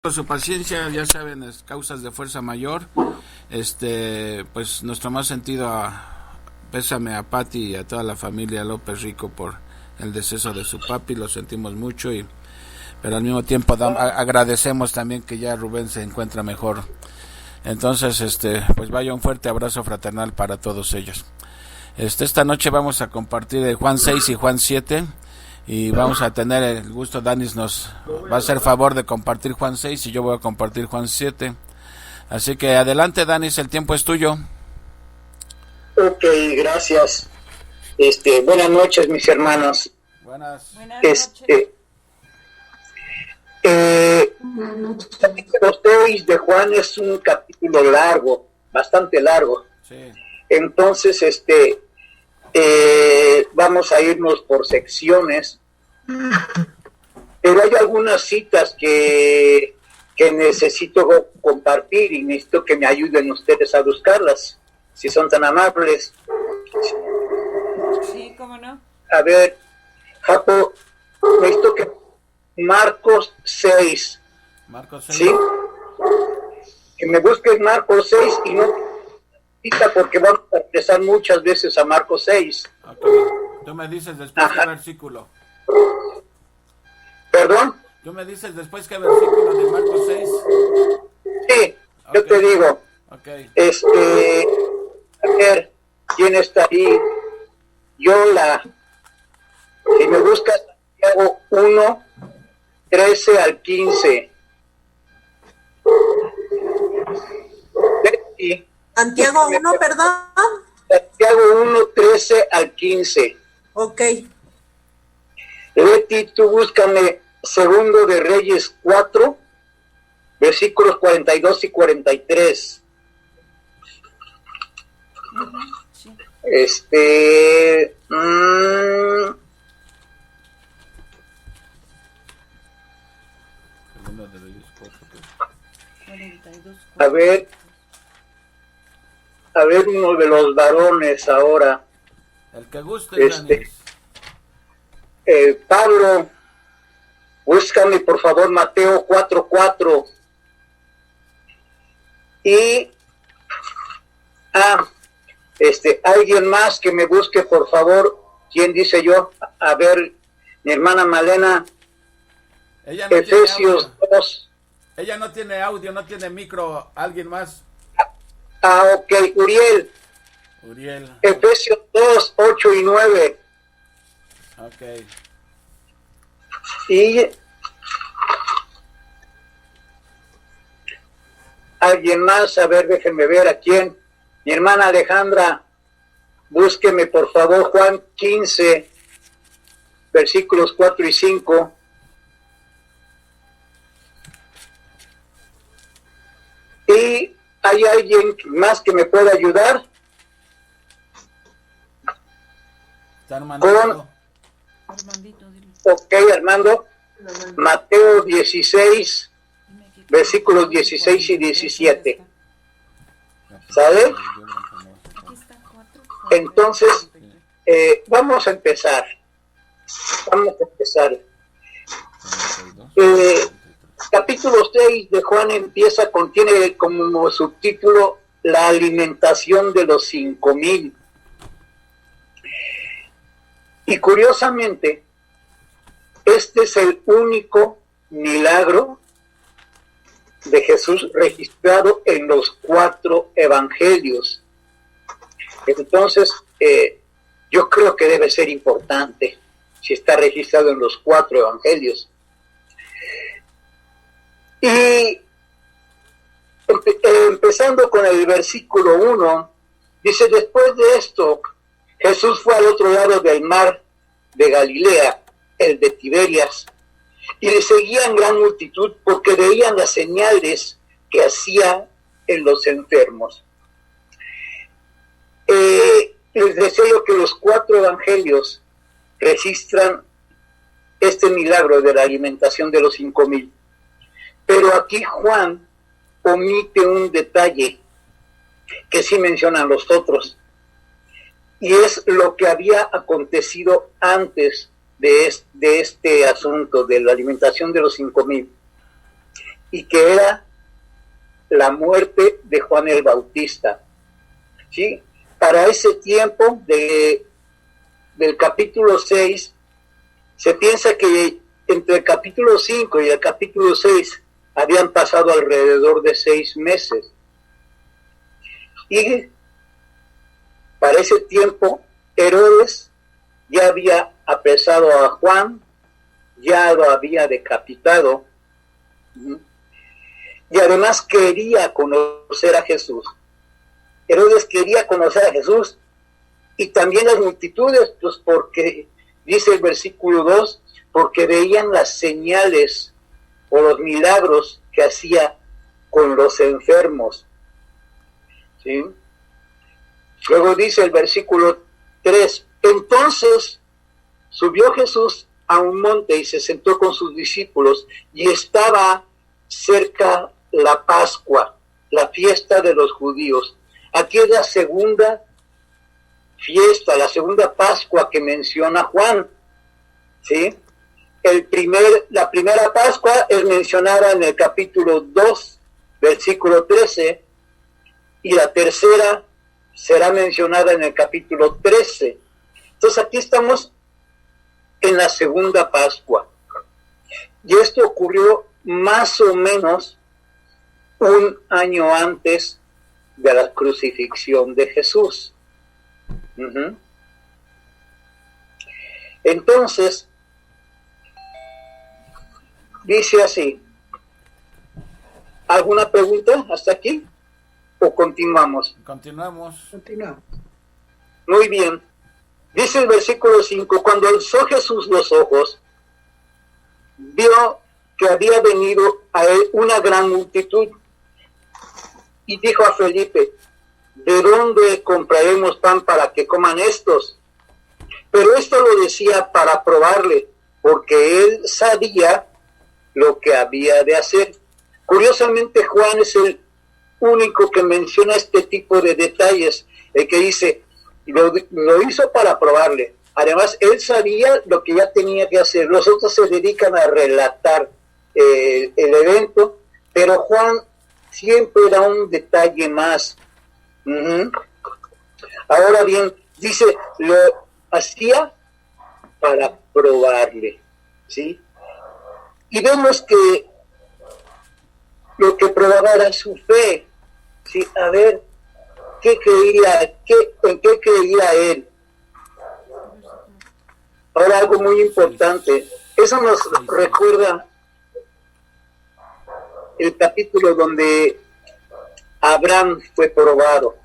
Por su paciencia, ya saben, es causas de fuerza mayor. Pues nuestro más sentido pésame a Pati y a toda la familia López Rico por el deceso de su papi, lo sentimos mucho, pero al mismo tiempo agradecemos también que ya Rubén se encuentra mejor. Entonces, pues vaya un fuerte abrazo fraternal para todos ellos. Esta noche vamos a compartir Juan 6 y Juan 7. Y vamos a tener el gusto, Danis nos va a hacer favor de compartir Juan 6 y yo voy a compartir Juan 7. Así que adelante, Danis, el tiempo es tuyo. Ok, gracias. Buenas noches, mis hermanos. Buenas noches. Capítulo 6 de Juan es un capítulo largo, bastante largo. Sí. Entonces, vamos a irnos por secciones, pero hay algunas citas que necesito compartir y necesito que me ayuden ustedes a buscarlas, si son tan amables. Sí, cómo no. A ver, Jaco, necesito que Marcos 6. Marcos 6. ¿Sí? Que me busques Marcos 6 y no porque vamos a empezar muchas veces a Marcos 6. Okay. Tú me dices después qué versículo. ¿Perdón? Tú me dices después qué versículo de Marcos 6. Sí, okay. Yo te digo. Okay. A ver, ¿quién está ahí? Yola. Si me buscas, Santiago 1, 13 al 15. Betty. Santiago 1, perdón. Santiago 1, 13 al 15. Ok. Leti, tú búscame Segundo de Reyes 4, versículos 42 y 43. Sí. A ver uno de los varones ahora. El que guste, Pablo, búscame por favor Mateo 4:4. Y alguien más que me busque por favor. ¿Quién dice yo? A ver, mi hermana Malena. Ella no Efesios 2. Ella no tiene audio, no tiene micro. ¿Alguien más? Ok, Uriel. Efesios 2, 8 y 9. Ok. Y alguien más, a ver, déjenme ver a quién. Mi hermana Alejandra, búsqueme por favor Juan 15, versículos 4 y 5. Y ¿hay alguien más que me pueda ayudar? Armandito. Ok, Armando. Mateo 16, versículos 16 y 17. ¿Sabe? Entonces, vamos a empezar. Capítulo 6 de Juan contiene como subtítulo la alimentación de los 5,000. Y curiosamente, este es el único milagro de Jesús registrado en los 4 evangelios. Entonces, yo creo que debe ser importante si está registrado en los 4 evangelios. Y empezando con el versículo 1, dice: después de esto, Jesús fue al otro lado del mar de Galilea, el de Tiberias, y le seguían gran multitud porque veían las señales que hacía en los enfermos. Les decía yo que los 4 evangelios registran este milagro de la alimentación de los 5,000. Pero aquí Juan omite un detalle que sí mencionan los otros, y es lo que había acontecido antes de este asunto de la alimentación de los 5,000. y que era la muerte de Juan el Bautista. ¿Sí? Para ese tiempo del capítulo 6, se piensa que entre el capítulo 5 y el capítulo 6 habían pasado alrededor de 6 meses. Y para ese tiempo, Herodes ya había apresado a Juan, ya lo había decapitado, y además quería conocer a Jesús. Herodes quería conocer a Jesús, y también las multitudes, pues porque, dice el versículo 2, porque veían las señales o los milagros que hacía con los enfermos. ¿Sí? Luego dice el versículo 3, entonces subió Jesús a un monte y se sentó con sus discípulos, y estaba cerca la Pascua, la fiesta de los judíos. Aquí es la segunda fiesta, la segunda Pascua que menciona Juan, ¿sí? La primera Pascua es mencionada en el capítulo 2, versículo 13, y la tercera será mencionada en el capítulo 13. Entonces aquí estamos en la segunda Pascua. Y esto ocurrió más o menos un año antes de la crucifixión de Jesús. Entonces, dice así. ¿Alguna pregunta hasta aquí? ¿O continuamos? Continuamos. Muy bien. Dice el versículo 5, cuando alzó Jesús los ojos, vio que había venido a él una gran multitud, y dijo a Felipe, ¿de dónde compraremos pan para que coman estos? Pero esto lo decía para probarle, porque él sabía lo que había de hacer. Curiosamente, Juan es el único que menciona este tipo de detalles, el que dice, lo hizo para probarle. Además, él sabía lo que ya tenía que hacer. Los otros se dedican a relatar el evento, pero Juan siempre da un detalle más. Ahora bien, dice, lo hacía para probarle, ¿sí? Y vemos que lo que probaba era su fe, ¿sí? A ver, ¿en qué creía él? Ahora algo muy importante, eso nos recuerda el capítulo donde Abraham fue probado.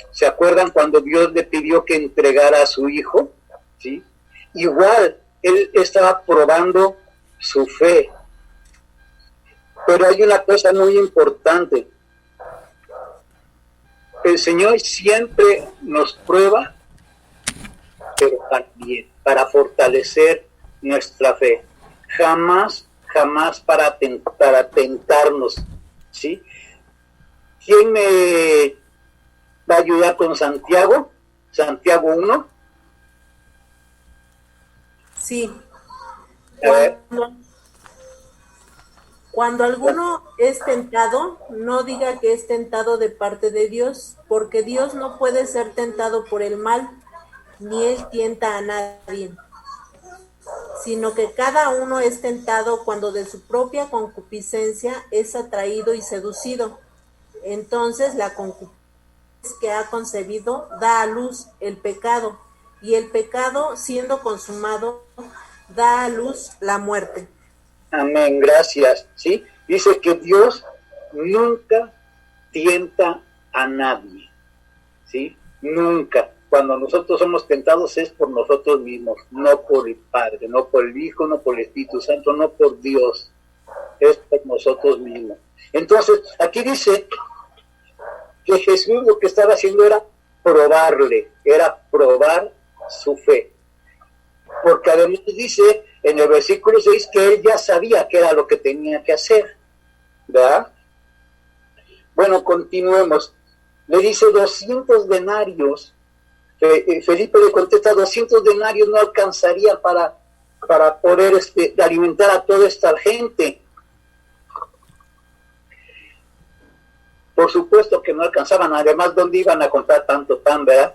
¿Se acuerdan cuando Dios le pidió que entregara a su hijo? ¿Sí? Igual, él estaba probando su fe. Pero hay una cosa muy importante. El Señor siempre nos prueba, pero también para fortalecer nuestra fe. Jamás para tentarnos, ¿sí? ¿Quién me va a ayudar con Santiago? Santiago 1. Sí. A ver. Cuando alguno es tentado, no diga que es tentado de parte de Dios, porque Dios no puede ser tentado por el mal, ni él tienta a nadie, sino que cada uno es tentado cuando de su propia concupiscencia es atraído y seducido. Entonces la concupiscencia que ha concebido da a luz el pecado, y el pecado, siendo consumado, da a luz la muerte. Amén, gracias. ¿Sí? Dice que Dios nunca tienta a nadie. ¿Sí? Nunca. Cuando nosotros somos tentados es por nosotros mismos, no por el Padre, no por el Hijo, no por el Espíritu Santo, no por Dios. Es por nosotros mismos. Entonces, aquí dice que Jesús lo que estaba haciendo era probarle, era probar su fe. Porque además dice en el versículo 6 que él ya sabía que era lo que tenía que hacer, ¿verdad? Bueno, continuemos. Le dice 200 denarios. Felipe le contesta, 200 denarios no alcanzaría para poder alimentar a toda esta gente. Por supuesto que no alcanzaban, además, ¿dónde iban a comprar tanto pan, verdad?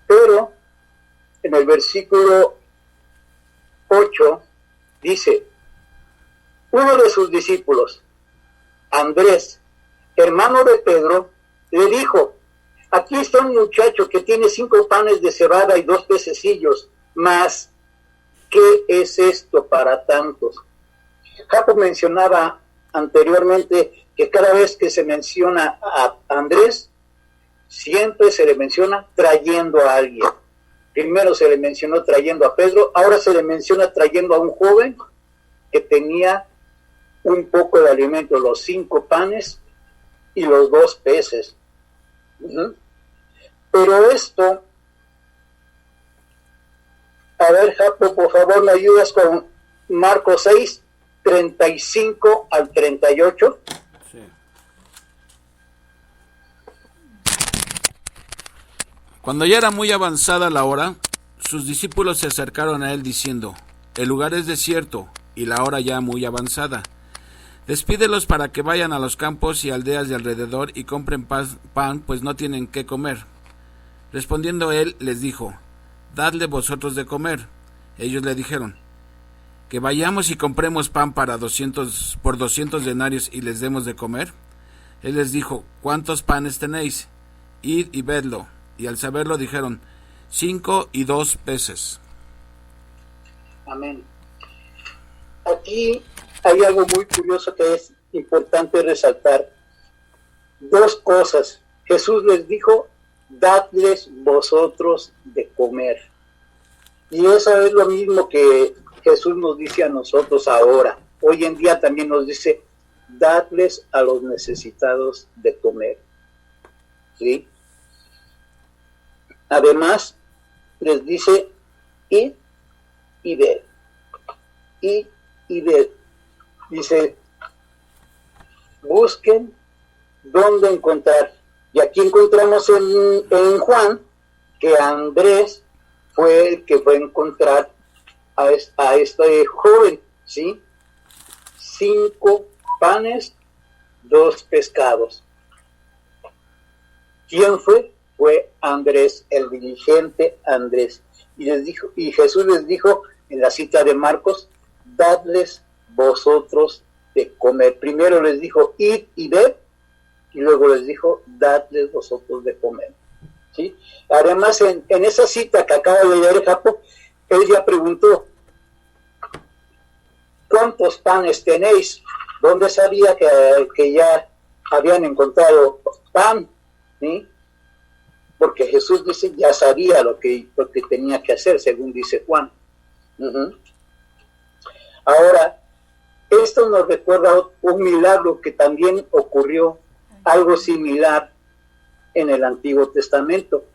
Pero en el versículo 8 dice, uno de sus discípulos, Andrés, hermano de Pedro, le dijo, aquí está un muchacho que tiene 5 panes de cebada y 2 pececillos, mas ¿qué es esto para tantos? Jacob mencionaba anteriormente que cada vez que se menciona a Andrés, siempre se le menciona trayendo a alguien. Primero se le mencionó trayendo a Pedro, ahora se le menciona trayendo a un joven que tenía un poco de alimento, los 5 panes y los 2 peces. Pero esto, a ver, Jacob, por favor, ¿me ayudas con Marcos 6, 35 al 38? Sí. Cuando ya era muy avanzada la hora, sus discípulos se acercaron a él diciendo, el lugar es desierto y la hora ya muy avanzada. Despídelos para que vayan a los campos y aldeas de alrededor y compren pan, pues no tienen qué comer. Respondiendo él, les dijo, dadle vosotros de comer. Ellos le dijeron, que vayamos y compremos pan por 200 denarios y les demos de comer. Él les dijo, ¿cuántos panes tenéis? Id y vedlo. Y al saberlo dijeron, 5 y 2 peces. Amén. Aquí hay algo muy curioso que es importante resaltar. 2 cosas. Jesús les dijo, dadles vosotros de comer. Y eso es lo mismo que Jesús nos dice a nosotros ahora. Hoy en día también nos dice, dadles a los necesitados de comer. ¿Sí? Además, les dice, id y ved. Id y ved. Dice, busquen dónde encontrar. Y aquí encontramos en Juan que Andrés fue el que fue a encontrar a este joven, ¿sí? 5 panes, 2 pescados. ¿Quién fue? Fue Andrés, el dirigente Andrés. Y Jesús les dijo en la cita de Marcos, dadles vosotros de comer. Primero les dijo, id y ved, y luego les dijo, dadles vosotros de comer. ¿Sí? Además, en esa cita que acaba de leer Jacob, él ya preguntó, ¿cuántos panes tenéis? ¿Dónde sabía que ya habían encontrado pan? ¿Sí? Porque Jesús dice, ya sabía lo que tenía que hacer, según dice Juan. Ahora, esto nos recuerda un milagro que también ocurrió, algo similar en el Antiguo Testamento,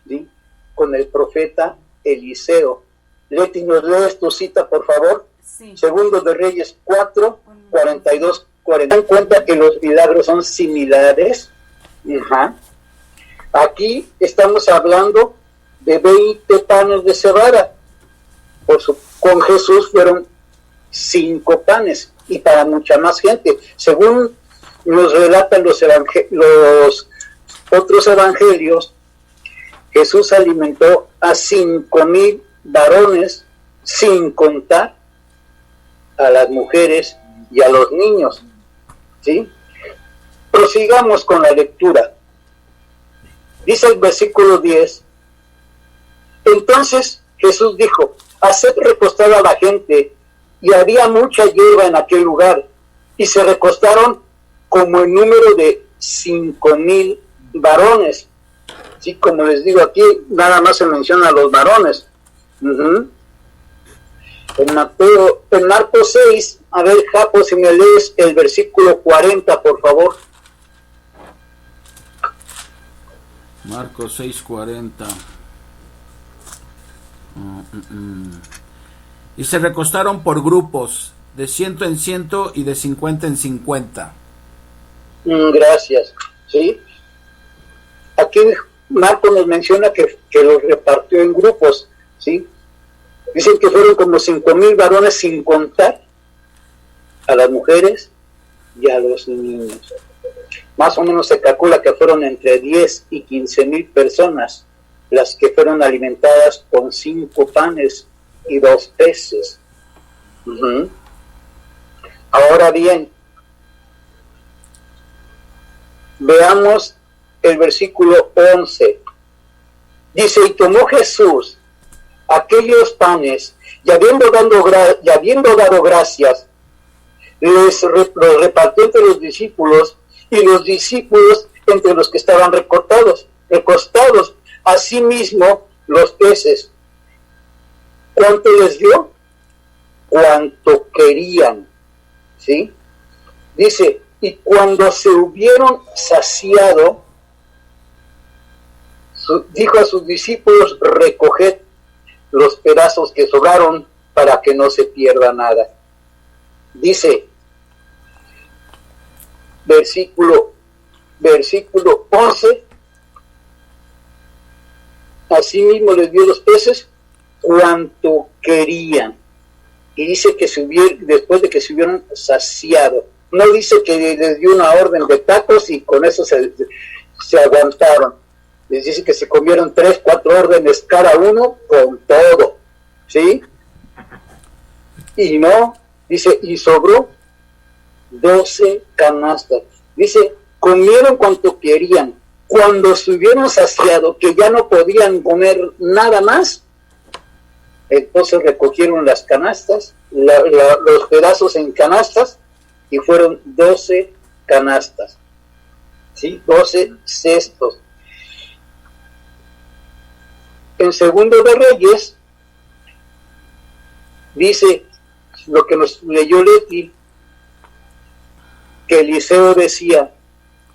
¿sí? Con el profeta Eliseo. Leti, ¿nos lees tu cita, por favor? Sí. Segundo de Reyes 4, 42, 40. Dan cuenta que los milagros son similares. Aquí estamos hablando de 20 panes de cebada. Con Jesús fueron 5 panes y para mucha más gente. Según nos relatan los otros evangelios, Jesús alimentó a 5,000 varones, sin contar a las mujeres y a los niños. ¿Sí? Prosigamos con la lectura. Dice el versículo 10, entonces Jesús dijo, haced recostar a la gente, y había mucha hierba en aquel lugar, y se recostaron como el número de 5,000 varones. Sí, como les digo, aquí nada más se menciona a los varones. En Marcos 6, a ver, Japo, si me lees el versículo 40, por favor. Marcos 6:40. Y se recostaron por grupos, de 100 en 100 y de 50 en 50. Gracias. ¿Sí? Aquí Marcos nos menciona que los repartió en grupos. ¿Sí? Dicen que fueron como 5,000 varones, sin contar a las mujeres y a los niños. Más o menos se calcula que fueron entre 10 y 15,000 personas las que fueron alimentadas con 5 panes y 2 peces. Ahora bien, veamos el versículo 11. Dice, y tomó Jesús aquellos panes, y habiendo dado gracias, los repartió entre los discípulos, y los discípulos entre los que estaban recostados. Asimismo, los peces. ¿Cuánto les dio? Cuanto querían. ¿Sí? Dice, y cuando se hubieron saciado, dijo a sus discípulos, recoged los pedazos que sobraron para que no se pierda nada. Dice, versículo 11, asimismo les dio los peces cuanto querían. Y dice que después de que se hubieron saciado. No dice que les dio una orden de tacos y con eso se aguantaron. Les dice que se comieron 3, 4 órdenes cada uno con todo. ¿Sí? Y no, dice, y sobró 12 canastas. Dice, comieron cuanto querían. Cuando se hubieron saciado, que ya no podían comer nada más, entonces recogieron las canastas, los pedazos en canastas, y fueron 12 canastas, ¿sí? 12 cestos. En Segundo de Reyes, dice lo que nos leyó Leti, que Eliseo decía,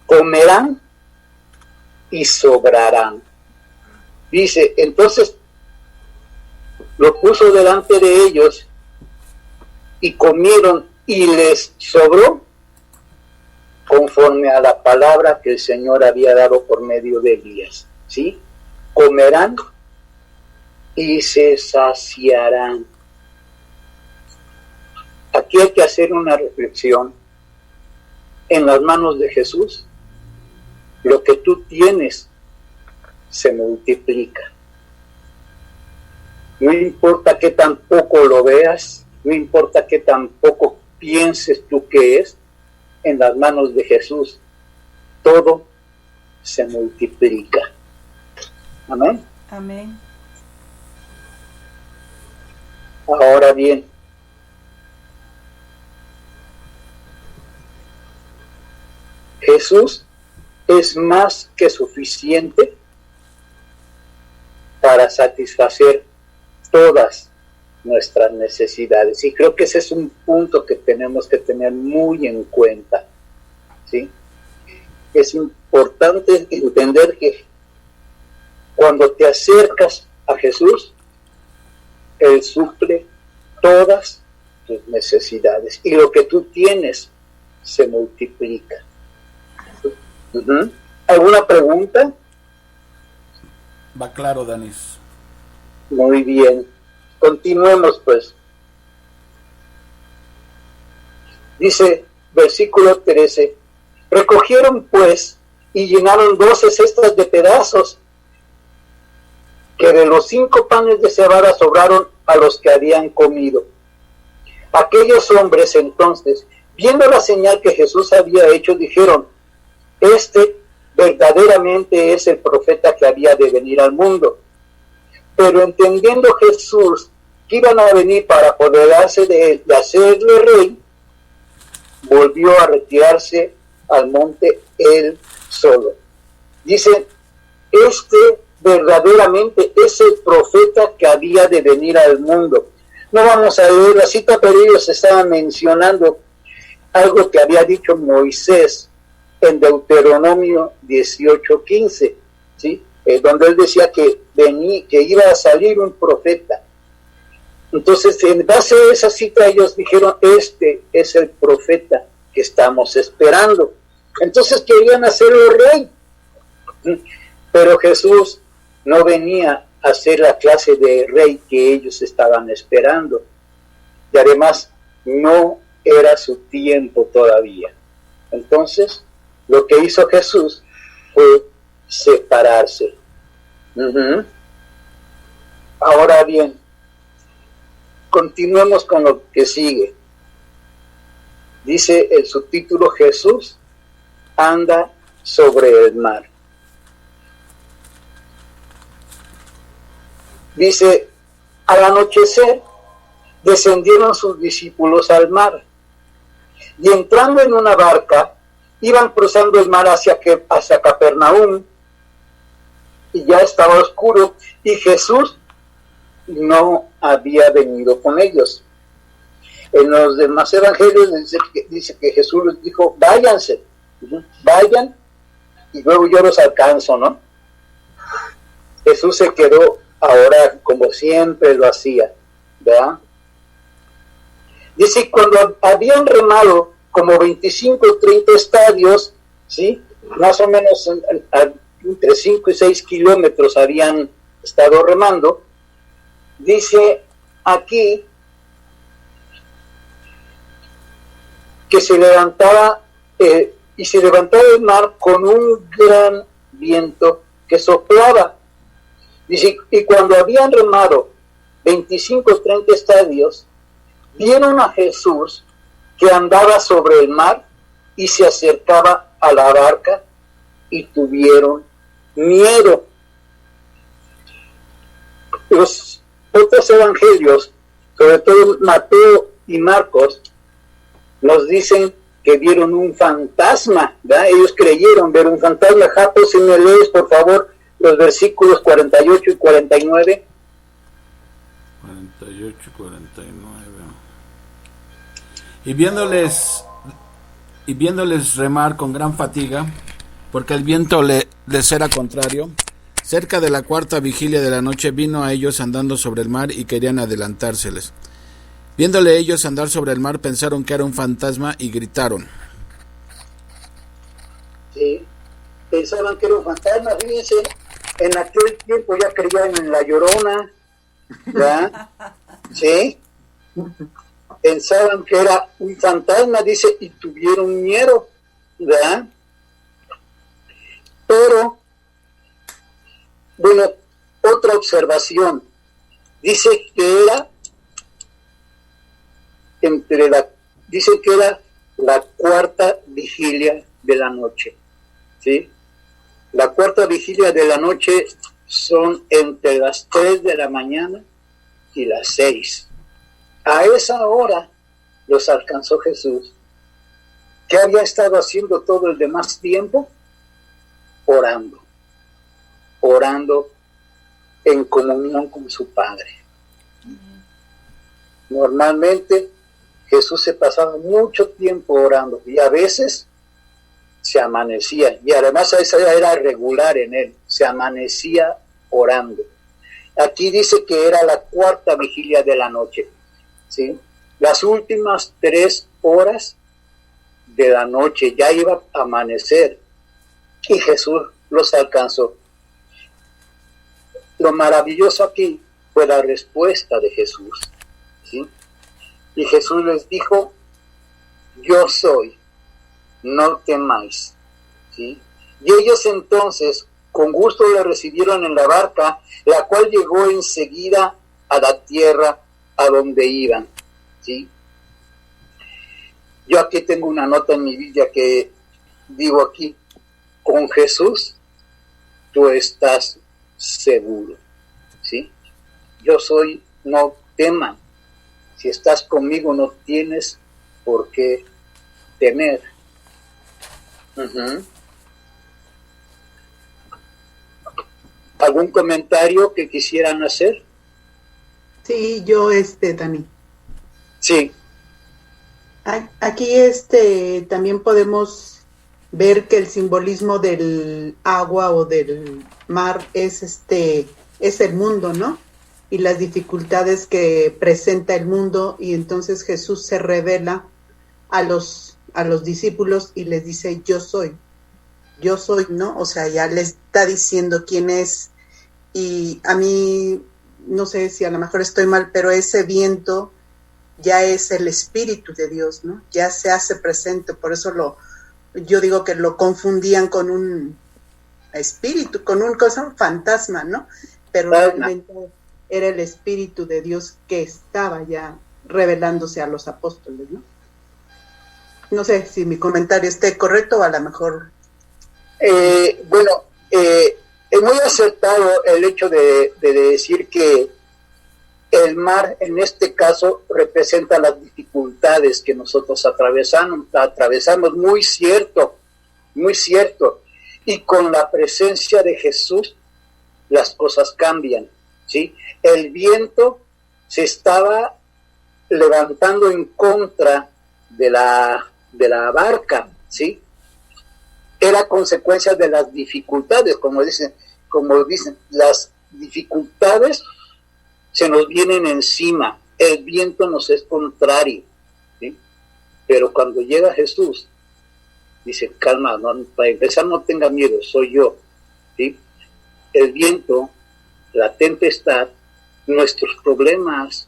comerán y sobrarán. Dice, entonces, lo puso delante de ellos y comieron y les sobró conforme a la palabra que el Señor había dado por medio de Elías. ¿Sí? Comerán y se saciarán. Aquí hay que hacer una reflexión. En las manos de Jesús, lo que tú tienes se multiplica. No importa qué tan poco lo veas, no importa qué tan poco pienses tú que es, en las manos de Jesús todo se multiplica. Amén. Amén. Ahora bien, Jesús es más que suficiente para satisfacer todas nuestras necesidades. Y creo que ese es un punto que tenemos que tener muy en cuenta. ¿Sí? Es importante entender que cuando te acercas a Jesús, Él suple todas tus necesidades. Y lo que tú tienes se multiplica. ¿Alguna pregunta? Va claro, Danis. Muy bien. Continuemos, pues. Dice, versículo 13. Recogieron, pues, y llenaron 12 cestas de pedazos, que de los 5 panes de cebada sobraron a los que habían comido. Aquellos hombres, entonces, viendo la señal que Jesús había hecho, dijeron, este verdaderamente es el profeta que había de venir al mundo. Pero entendiendo Jesús que iban a venir para apoderarse de él y hacerle rey, volvió a retirarse al monte él solo. Dice, este verdaderamente es el profeta que había de venir al mundo. No vamos a leer la cita, pero ellos estaban mencionando algo que había dicho Moisés en Deuteronomio 18:15, ¿sí? Donde él decía que iba a salir un profeta. Entonces, en base a esa cita, ellos dijeron, este es el profeta que estamos esperando. Entonces querían hacerlo rey. Pero Jesús no venía a ser la clase de rey que ellos estaban esperando. Y además, no era su tiempo todavía. Entonces, lo que hizo Jesús fue separarse. Uh-huh. Ahora bien, continuemos con lo que sigue. Dice el subtítulo: Jesús anda sobre el mar. Dice: al anochecer descendieron sus discípulos al mar, y entrando en una barca, iban cruzando el mar hacia Capernaum, y ya estaba oscuro, y Jesús no había venido con ellos. En los demás evangelios dice que Jesús les dijo: váyanse, vayan, y luego yo los alcanzo, ¿no? Jesús se quedó ahora como siempre lo hacía, ¿verdad? Dice: cuando habían remado como 25 o 30 estadios, ¿sí? Más o menos entre 5 y 6 kilómetros habían estado remando. Dice aquí que se levantaba y se levantaba el mar con un gran viento que soplaba. Dice: y cuando habían remado 25 o 30 estadios, vieron a Jesús que andaba sobre el mar y se acercaba a la barca, y tuvieron miedo. Los otros evangelios, sobre todo Mateo y Marcos, nos dicen que vieron un fantasma, ¿verdad? Ellos creyeron ver un fantasma. Japo, si me lees, por favor, los versículos 48 y 49. 48 y 49. Y viéndoles remar con gran fatiga, porque el viento les era contrario, cerca de la cuarta vigilia de la noche vino a ellos andando sobre el mar y querían adelantárseles. Viéndole ellos andar sobre el mar, pensaron que era un fantasma y gritaron. Sí, pensaban que era un fantasma. Fíjense, en aquel tiempo ya creían en la Llorona, ¿verdad? Sí, pensaban que era un fantasma, dice, y tuvieron miedo, ¿verdad? Pero, bueno, otra observación, dice que era dice que era la cuarta vigilia de la noche, ¿sí? La cuarta vigilia de la noche son entre las 3 de la mañana y las 6. A esa hora los alcanzó Jesús. ¿Qué había estado haciendo todo el demás tiempo? Orando en comunión con su Padre. Normalmente Jesús se pasaba mucho tiempo orando, y a veces se amanecía, y además esa era regular en él, se amanecía orando. Aquí dice que era la cuarta vigilia de la noche, ¿sí? Las últimas 3 horas de la noche, ya iba a amanecer, y Jesús los alcanzó. Lo maravilloso aquí fue la respuesta de Jesús, ¿sí? Y Jesús les dijo: yo soy, no temáis, ¿sí? Y ellos entonces con gusto le recibieron en la barca, la cual llegó enseguida a la tierra a donde iban, ¿sí? Yo aquí tengo una nota en mi Biblia que digo aquí: con Jesús tú estás seguro, ¿sí? Yo soy, no teman. Si estás conmigo no tienes por qué temer. Uh-huh. ¿Algún comentario que quisieran hacer? Sí, yo, Dani. Sí. Aquí, también podemos ver que el simbolismo del agua o del mar es el mundo, ¿no? Y las dificultades que presenta el mundo, y entonces Jesús se revela a los discípulos y les dice: yo soy, ¿no? O sea, ya les está diciendo quién es. Y a mí, no sé si a lo mejor estoy mal, pero ese viento ya es el Espíritu de Dios, ¿no? Ya se hace presente, por eso yo digo que lo confundían con un espíritu, con un fantasma, ¿no? Pero realmente era el Espíritu de Dios que estaba ya revelándose a los apóstoles, ¿no? No sé si mi comentario esté correcto o a lo mejor... Bueno, es muy acertado el hecho de decir que el mar en este caso representa las dificultades que nosotros atravesamos, muy cierto, muy cierto. Y con la presencia de Jesús las cosas cambian, ¿sí? El viento se estaba levantando en contra de la barca, ¿sí? Era consecuencia de las dificultades, como dicen, las dificultades se nos vienen encima, el viento nos es contrario, ¿sí? Pero cuando llega Jesús, dice, calma, no, para empezar no tenga miedo, soy yo, ¿sí? El viento, la tempestad, nuestros problemas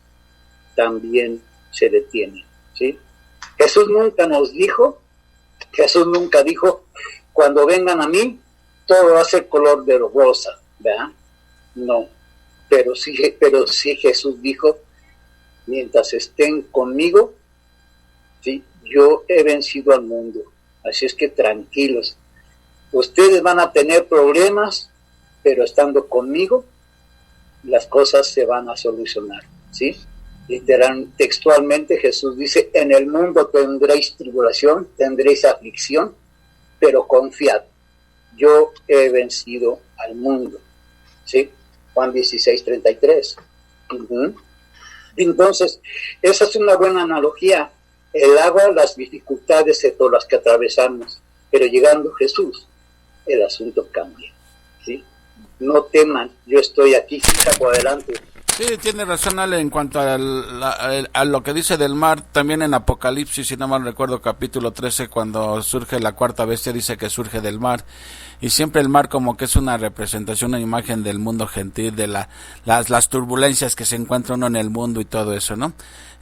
también se detienen, ¿sí? Jesús nunca dijo, cuando vengan a mí, todo va a ser color de rosa, ¿verdad? No, pero sí Jesús dijo, mientras estén conmigo, ¿sí? Yo he vencido al mundo, así es que tranquilos, ustedes van a tener problemas, pero estando conmigo, las cosas se van a solucionar, ¿sí? Textualmente Jesús dice, en el mundo tendréis tribulación, tendréis aflicción, pero confiad, yo he vencido al mundo, ¿sí? Juan 16:33. Entonces, esa es una buena analogía. El agua, las dificultades de todas las que atravesamos, pero llegando Jesús, el asunto cambia, ¿sí? No teman, yo estoy aquí, saco adelante. Sí, tiene razón Ale en cuanto a lo que dice del mar, también en Apocalipsis, si no mal recuerdo, capítulo 13, cuando surge la cuarta bestia, dice que surge del mar, y siempre el mar como que es una representación, una imagen del mundo gentil, de las turbulencias que se encuentra uno en el mundo y todo eso, ¿no?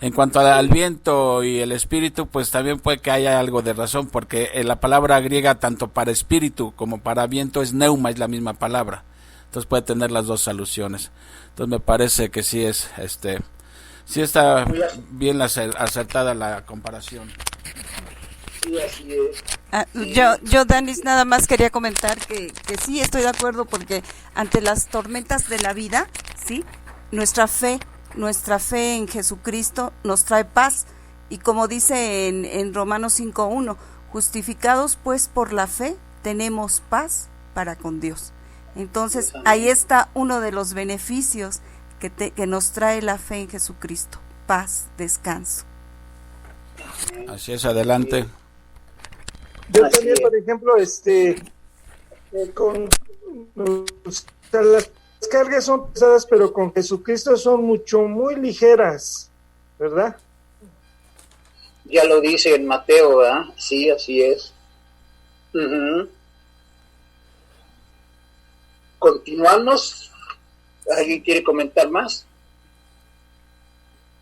En cuanto al viento y el espíritu, pues también puede que haya algo de razón, porque la palabra griega tanto para espíritu como para viento es neuma, es la misma palabra. Entonces puede tener las dos alusiones. Entonces me parece que sí es, sí está bien acertada la comparación. Sí, así es. Yo Danis, nada más quería comentar que sí estoy de acuerdo, porque ante las tormentas de la vida, sí, nuestra fe en Jesucristo nos trae paz, y como dice en Romanos 5:1, justificados pues por la fe tenemos paz para con Dios. Entonces, ahí está uno de los beneficios que nos trae la fe en Jesucristo: paz, descanso. Así es, adelante. Yo también, por ejemplo, las cargas son pesadas, pero con Jesucristo son muy ligeras, ¿verdad? Ya lo dice en Mateo, ¿verdad? Sí, así es. Continuamos. ¿Alguien quiere comentar más?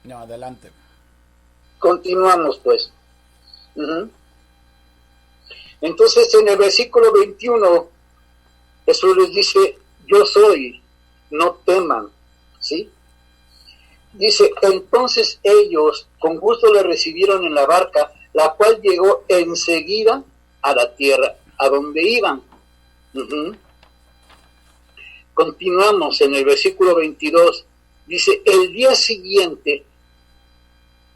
No, adelante. Continuamos, pues. Entonces, en el versículo 21, Jesús les dice, yo soy, no teman, ¿sí? Dice, entonces ellos con gusto le recibieron en la barca, la cual llegó enseguida a la tierra, a donde iban. Continuamos en el versículo 22, dice, el día siguiente,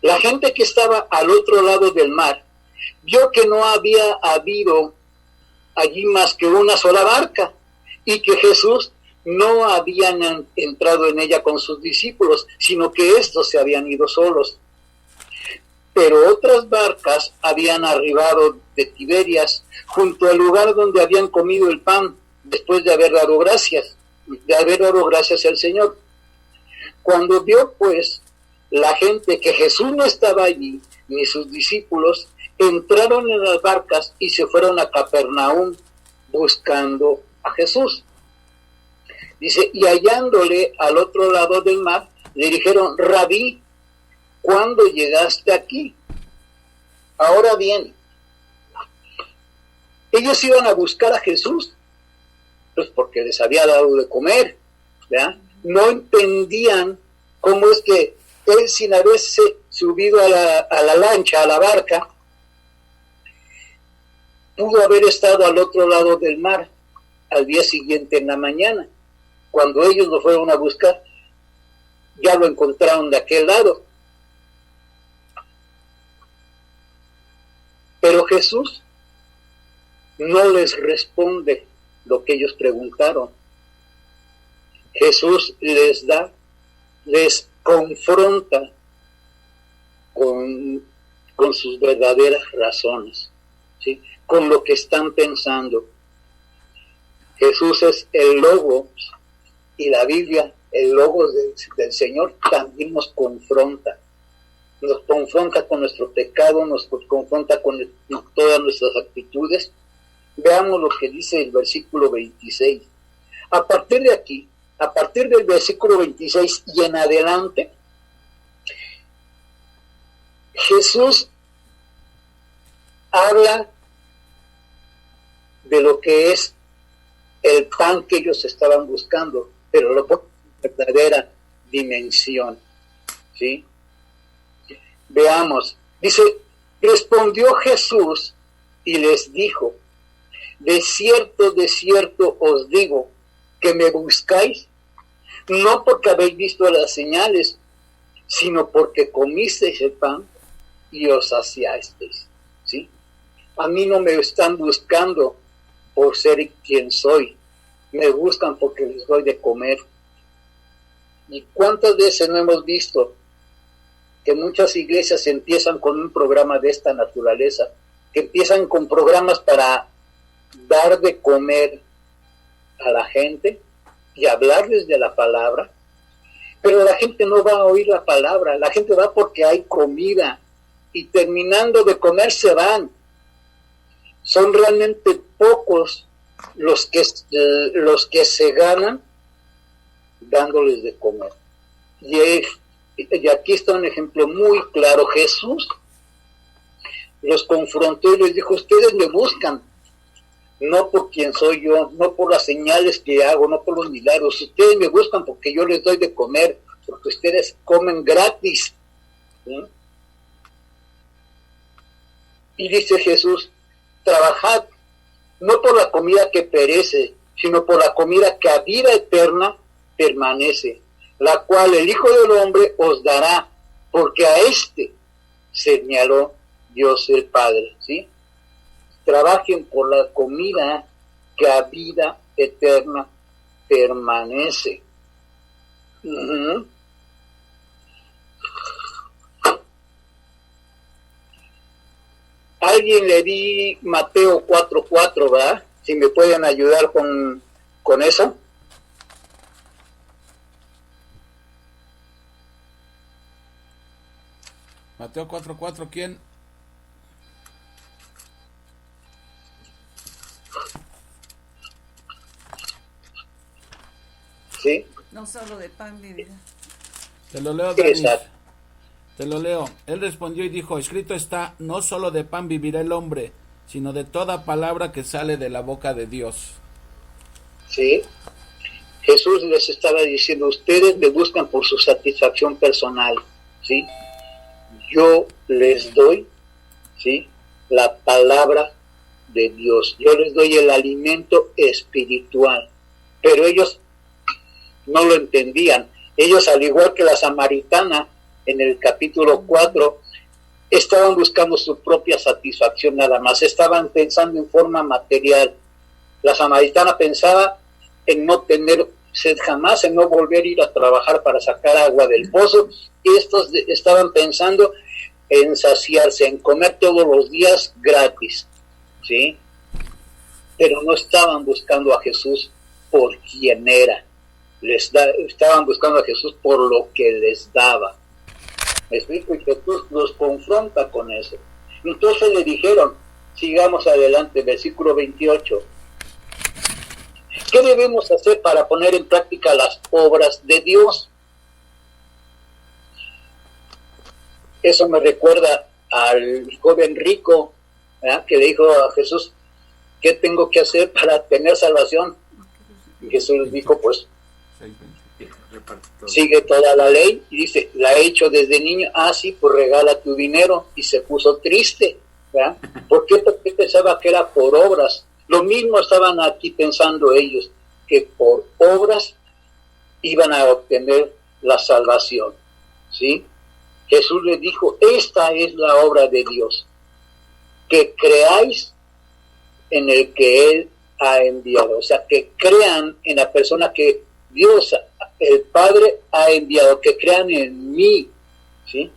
la gente que estaba al otro lado del mar, vio que no había habido allí más que una sola barca, y que Jesús no había entrado en ella con sus discípulos, sino que estos se habían ido solos. Pero otras barcas habían arribado de Tiberias, junto al lugar donde habían comido el pan, después de haber dado gracias al Señor. Cuando vio pues la gente que Jesús no estaba allí, ni sus discípulos, entraron en las barcas y se fueron a Capernaum buscando a Jesús. Dice, y hallándole al otro lado del mar, le dijeron, Rabí, ¿cuándo llegaste aquí? Ahora bien, Ellos iban a buscar a Jesús, pues porque les había dado de comer, ¿verdad? No entendían cómo es que él, sin haberse subido a la lancha, a la barca, pudo haber estado al otro lado del mar al día siguiente en la mañana. Cuando ellos lo fueron a buscar, ya lo encontraron de aquel lado. Pero Jesús no les responde lo que ellos preguntaron. Jesús les confronta con sus verdaderas razones, ¿sí? Con lo que están pensando. Jesús es el Logos, y la Biblia, el Logos del Señor, también nos confronta con nuestro pecado, nos confronta con todas nuestras actitudes. Veamos lo que dice el versículo 26. A partir de aquí, a partir del versículo 26 y en adelante, Jesús habla de lo que es el pan que ellos estaban buscando, pero lo pone en verdadera dimensión, ¿sí? Veamos, dice, respondió Jesús y les dijo, de cierto os digo, que me buscáis, no porque habéis visto las señales, sino porque comisteis el pan y os saciasteis, ¿sí? A mí no me están buscando por ser quien soy, me buscan porque les doy de comer. ¿Y cuántas veces no hemos visto que muchas iglesias empiezan con un programa de esta naturaleza, que empiezan con programas para dar de comer a la gente y hablarles de la palabra, pero la gente no va a oír la palabra, la gente va porque hay comida y terminando de comer se van. Son realmente pocos los que se ganan dándoles de comer. Y aquí está un ejemplo muy claro. Jesús los confrontó y les dijo, ustedes me buscan, no por quien soy yo, no por las señales que hago, no por los milagros. Ustedes me buscan porque yo les doy de comer, porque ustedes comen gratis, ¿sí? Y dice Jesús, trabajad, no por la comida que perece, sino por la comida que a vida eterna permanece, la cual el Hijo del Hombre os dará, porque a éste señaló Dios el Padre, ¿sí? Trabajen por la comida que a vida eterna permanece. Uh-huh. Alguien le di Mateo 4:4, ¿verdad? Si me pueden ayudar con eso. Mateo 4:4, ¿quién? Sí. No solo de pan vivirá. Te lo leo, Dani. Exacto. Te lo leo. Él respondió y dijo, escrito está, no solo de pan vivirá el hombre, sino de toda palabra que sale de la boca de Dios. Sí. Jesús les estaba diciendo, ustedes me buscan por su satisfacción personal, ¿sí? Yo les doy, ¿sí?, la palabra de Dios. Yo les doy el alimento espiritual. Pero ellos no lo entendían. Ellos, al igual que la samaritana en el capítulo 4, estaban buscando su propia satisfacción nada más. Estaban pensando en forma material. La samaritana pensaba en no tener sed jamás, en no volver a ir a trabajar para sacar agua del pozo. Y estos estaban pensando en saciarse, en comer todos los días gratis, ¿sí? Pero no estaban buscando a Jesús por quien era. Estaban buscando a Jesús por lo que les daba. ¿Me explico? Y Jesús los confronta con eso. Entonces le dijeron, sigamos adelante, versículo 28. ¿Qué debemos hacer para poner en práctica las obras de Dios? Eso me recuerda al joven rico, ¿verdad?, que le dijo a Jesús, ¿qué tengo que hacer para tener salvación? Y Jesús les dijo, pues, sigue toda la ley, y dice, la he hecho desde niño, sí, pues regala tu dinero, y se puso triste, ¿verdad? ¿Por qué? Porque pensaba que era por obras. Lo mismo estaban aquí pensando ellos, que por obras iban a obtener la salvación, ¿sí? Jesús les dijo, esta es la obra de Dios, que creáis en el que Él ha enviado, o sea, que crean en la persona que Dios, el Padre, ha enviado, que crean en mí, ¿sí?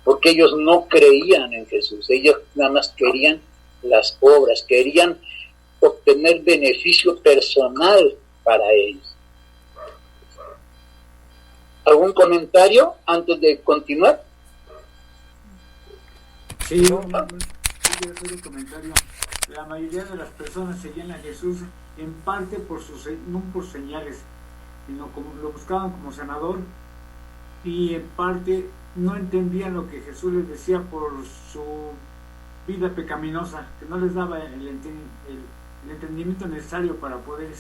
Porque ellos no creían en Jesús, ellos nada más querían las obras, querían obtener beneficio personal para ellos. ¿Algún comentario antes de continuar? Sí, yo quiero hacer un comentario. La mayoría de las personas seguían a Jesús en parte no por señales, sino como lo buscaban como sanador, y en parte no entendían lo que Jesús les decía por su vida pecaminosa, que no les daba el entendimiento necesario para poder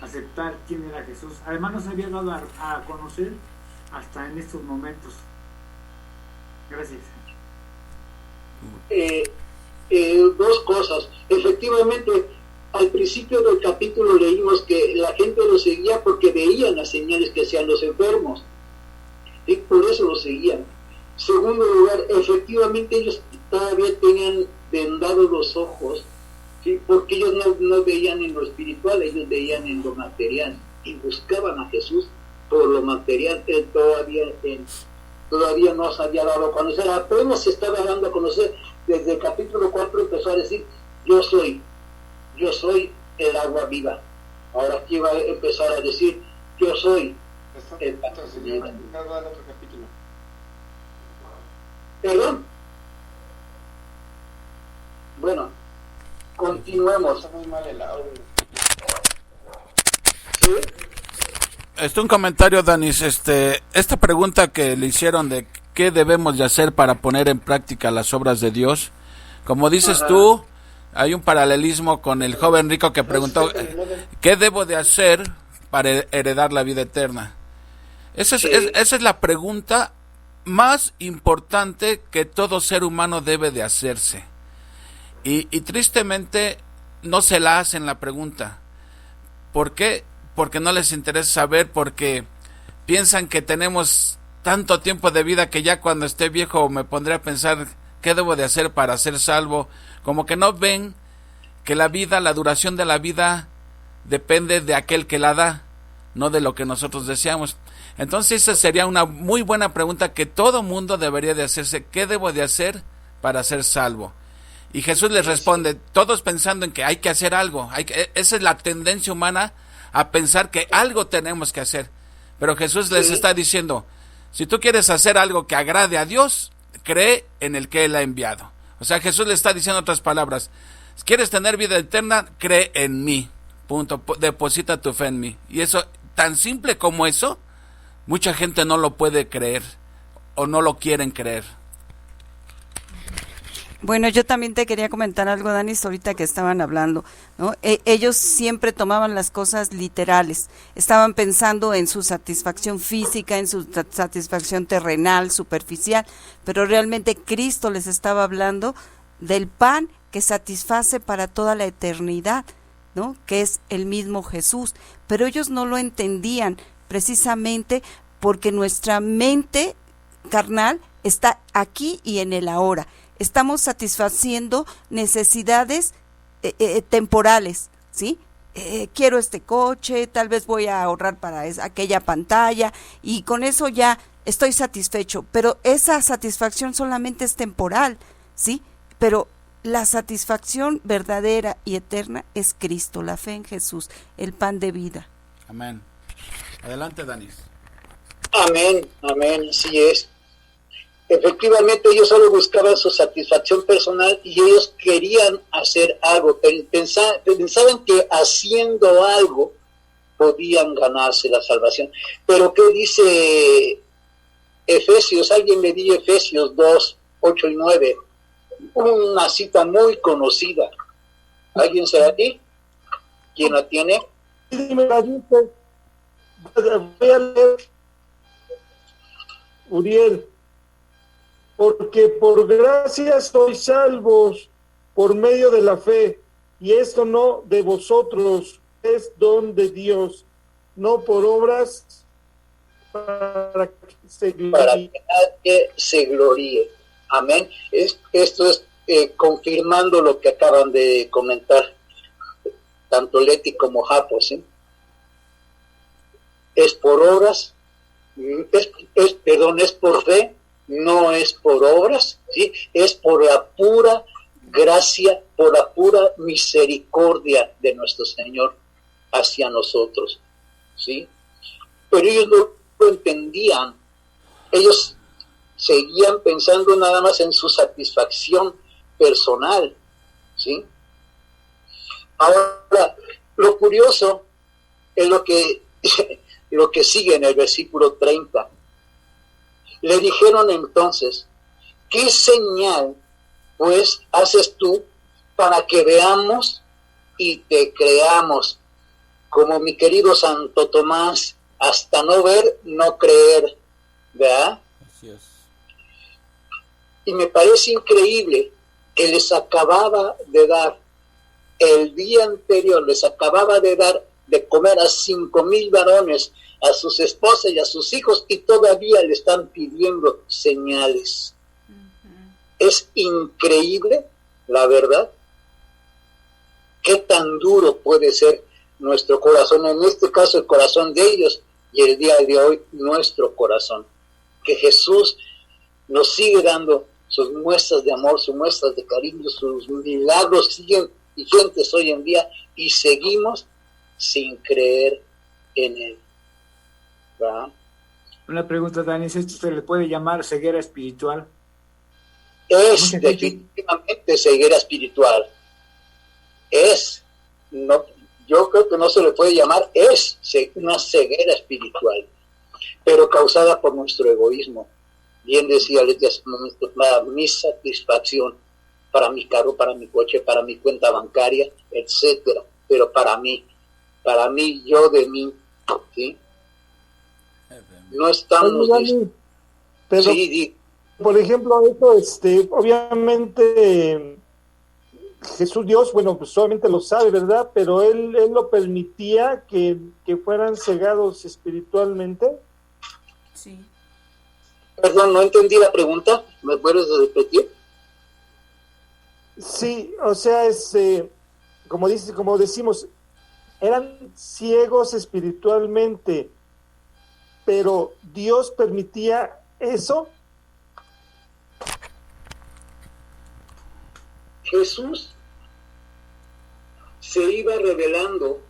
aceptar quién era Jesús. Además no se había dado a conocer hasta en estos momentos. Gracias. Dos cosas. Efectivamente, al principio del capítulo leímos que la gente lo seguía porque veían las señales que hacían los enfermos, y por eso lo seguían. Segundo lugar, efectivamente ellos todavía tenían vendados los ojos, ¿sí? Porque ellos no veían en lo espiritual, ellos veían en lo material y buscaban a Jesús por lo material. Él todavía no se había dado a conocer, apenas se estaba dando a conocer. Desde el capítulo 4 empezó a decir, yo soy el agua viva. Ahora aquí va a empezar a decir, yo soy el pan de vida. ¿Perdón? Bueno, continuemos. ¿Sí? Un comentario, Danis. Esta pregunta que le hicieron de qué debemos de hacer para poner en práctica las obras de Dios, como dices tú, hay un paralelismo con el joven rico que preguntó, ¿qué debo de hacer para heredar la vida eterna? Esa es la pregunta más importante que todo ser humano debe de hacerse. Y tristemente no se la hacen la pregunta. ¿Por qué? Porque no les interesa saber, porque piensan que tenemos tanto tiempo de vida que ya cuando esté viejo me pondré a pensar qué debo de hacer para ser salvo. Como que no ven que la vida, la duración de la vida depende de aquel que la da, no de lo que nosotros deseamos. Entonces esa sería una muy buena pregunta que todo mundo debería de hacerse. ¿Qué debo de hacer para ser salvo? Y Jesús les responde, todos pensando en que hay que hacer algo. Esa es la tendencia humana, a pensar que algo tenemos que hacer. Pero Jesús les está diciendo, si tú quieres hacer algo que agrade a Dios, cree en el que Él ha enviado. O sea, Jesús le está diciendo otras palabras, si quieres tener vida eterna, cree en mí. Punto. Deposita tu fe en mí. Y eso, tan simple como eso, mucha gente no lo puede creer o no lo quieren creer. Bueno, yo también te quería comentar algo, Danis, ahorita que estaban hablando, ¿no? Ellos siempre tomaban las cosas literales, estaban pensando en su satisfacción física, en su satisfacción terrenal, superficial, pero realmente Cristo les estaba hablando del pan que satisface para toda la eternidad, ¿no? Que es el mismo Jesús, pero ellos no lo entendían precisamente porque nuestra mente carnal está aquí y en el ahora. Estamos satisfaciendo necesidades temporales, ¿sí? Quiero este coche, tal vez voy a ahorrar para aquella pantalla y con eso ya estoy satisfecho, pero esa satisfacción solamente es temporal, ¿sí? Pero la satisfacción verdadera y eterna es Cristo, la fe en Jesús, el pan de vida. Amén. Adelante, Danis. Amén, así es. Efectivamente, ellos solo buscaban su satisfacción personal y ellos querían hacer algo, pensaban que haciendo algo podían ganarse la salvación. Pero ¿qué dice Efesios? Alguien me dice Efesios 2, 8 y 9, una cita muy conocida. ¿Alguien se la di? ¿Quién la tiene? Dime, la dice. Voy a leer, Uriel. Porque por gracia sois salvos por medio de la fe, y esto no de vosotros, es don de Dios, no por obras, para que se gloríe. Para que nadie se gloríe. Amén. Esto es confirmando lo que acaban de comentar tanto Leti como Japo, ¿sí? Es por obras, es por fe, no es por obras, ¿sí? Es por la pura gracia, por la pura misericordia de nuestro Señor hacia nosotros, ¿sí? Pero ellos no lo entendían. Ellos seguían pensando nada más en su satisfacción personal, ¿sí? Ahora, lo curioso es lo que sigue en el versículo 30. Le dijeron entonces, ¿qué señal pues haces tú para que veamos y te creamos? Como mi querido Santo Tomás, hasta no ver, no creer, ¿verdad? Así es. Y me parece increíble que les acababa de dar, el día anterior, les acababa de dar de comer a 5,000 varones, a sus esposas y a sus hijos, y todavía le están pidiendo señales. Es increíble, la verdad, qué tan duro puede ser nuestro corazón, en este caso el corazón de ellos, y el día de hoy nuestro corazón. Que Jesús nos sigue dando sus muestras de amor, sus muestras de cariño, sus milagros siguen vigentes hoy en día, y seguimos sin creer en Él. ¿verdad? Una pregunta, Dani, ¿esto se le puede llamar ceguera espiritual? Es definitivamente ceguera espiritual. No, yo creo que no se le puede llamar, es una ceguera espiritual, pero causada por nuestro egoísmo. Bien decía Leti hace un momento, para mi satisfacción, para mi carro, para mi coche, para mi cuenta bancaria, etcétera, pero para mí, yo de mí, ¿sí? No estamos... Pero, sí, por ejemplo, eso, obviamente, Jesús Dios, bueno, pues solamente lo sabe, ¿verdad? Pero él lo permitía que fueran cegados espiritualmente. Sí. Perdón, no entendí la pregunta. ¿Me puedes repetir? Sí, o sea, como decimos, eran ciegos espiritualmente, pero Dios permitía eso. Jesús se iba revelando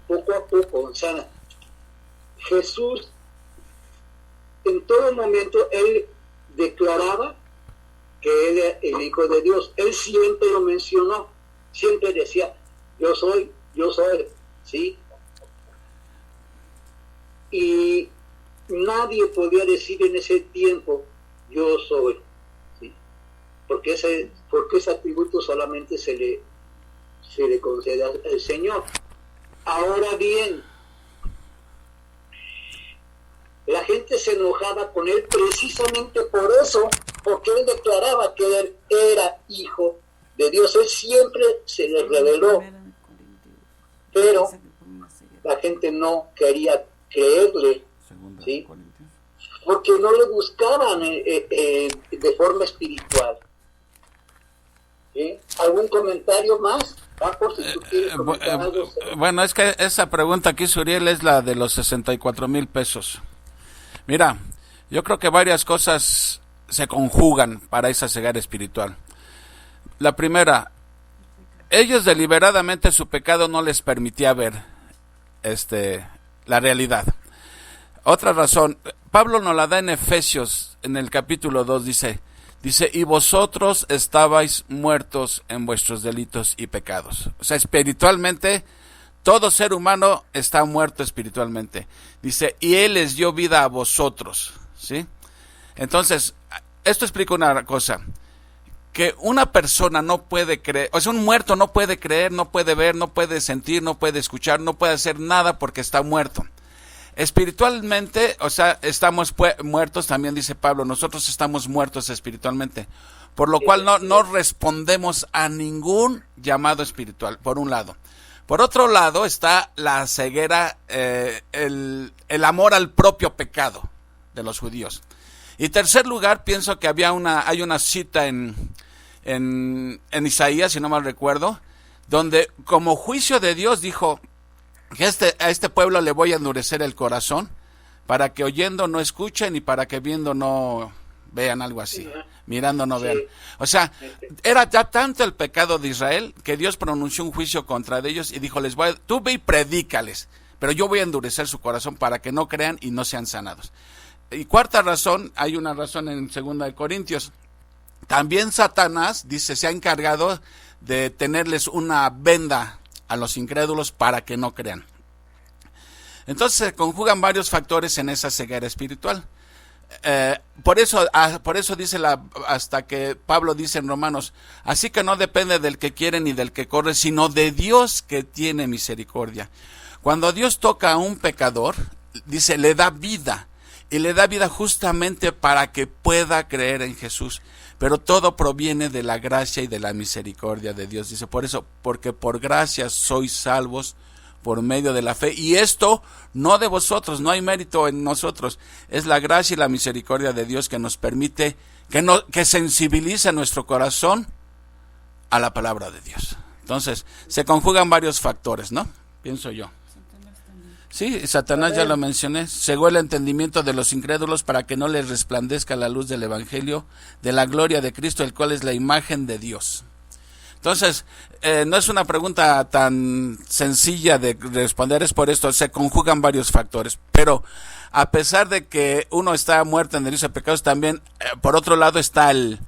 poco a poco, o sea, Jesús en todo momento, él declaraba que él era el Hijo de Dios. Él siempre lo mencionó, siempre decía, yo soy, ¿sí? Y nadie podía decir en ese tiempo, yo soy, ¿sí? Porque ese atributo solamente se le concede al Señor. Ahora bien, la gente se enojaba con él precisamente por eso, porque él declaraba que él era hijo de Dios. Él siempre se le reveló, pero la gente no quería creerle, ¿sí? Porque no le buscaban de forma espiritual. ¿Sí? ¿Algún comentario más? Si tú quieres comentar algo. Bueno, es que esa pregunta que hizo Uriel es la de los 64,000 pesos. Mira, yo creo que varias cosas se conjugan para esa ceguera espiritual. La primera, ellos deliberadamente su pecado no les permitía ver la realidad. Otra razón, Pablo nos la da en Efesios, en el capítulo 2, dice, y vosotros estabais muertos en vuestros delitos y pecados. O sea, espiritualmente, todo ser humano está muerto espiritualmente. Dice, y Él les dio vida a vosotros, ¿sí? Entonces, esto explica una cosa. que una persona no puede creer, o sea, un muerto no puede creer, no puede ver, no puede sentir, no puede escuchar, no puede hacer nada porque está muerto. Espiritualmente, o sea, estamos muertos, también dice Pablo, nosotros estamos muertos espiritualmente, por lo cual no respondemos a ningún llamado espiritual, por un lado. Por otro lado está la ceguera, el amor al propio pecado de los judíos. Y tercer lugar, pienso que hay una cita en Isaías, si no mal recuerdo, donde como juicio de Dios dijo que a este pueblo le voy a endurecer el corazón para que oyendo no escuchen y para que viendo no vean, algo así, mirando no vean. O sea, era ya tanto el pecado de Israel que Dios pronunció un juicio contra ellos y dijo, tú ve y predícales, pero yo voy a endurecer su corazón para que no crean y no sean sanados. Y cuarta razón, hay una razón en 2 Corintios. También Satanás, dice, se ha encargado de tenerles una venda a los incrédulos para que no crean. Entonces se conjugan varios factores en esa ceguera espiritual. Por eso dice hasta que Pablo dice en Romanos, así que no depende del que quiere ni del que corre, sino de Dios que tiene misericordia. Cuando Dios toca a un pecador, dice, le da vida, y le da vida justamente para que pueda creer en Jesús. Pero todo proviene de la gracia y de la misericordia de Dios. Dice, por eso, porque por gracia sois salvos por medio de la fe. Y esto no de vosotros, no hay mérito en nosotros. Es la gracia y la misericordia de Dios que nos permite, que sensibiliza nuestro corazón a la palabra de Dios. Entonces, se conjugan varios factores, ¿no? Pienso yo. Sí, Satanás ya lo mencioné, cegó el entendimiento de los incrédulos para que no les resplandezca la luz del Evangelio de la gloria de Cristo, el cual es la imagen de Dios. Entonces, no es una pregunta tan sencilla de responder, es por esto, se conjugan varios factores, pero a pesar de que uno está muerto en delitos de pecados, también, por otro lado, está el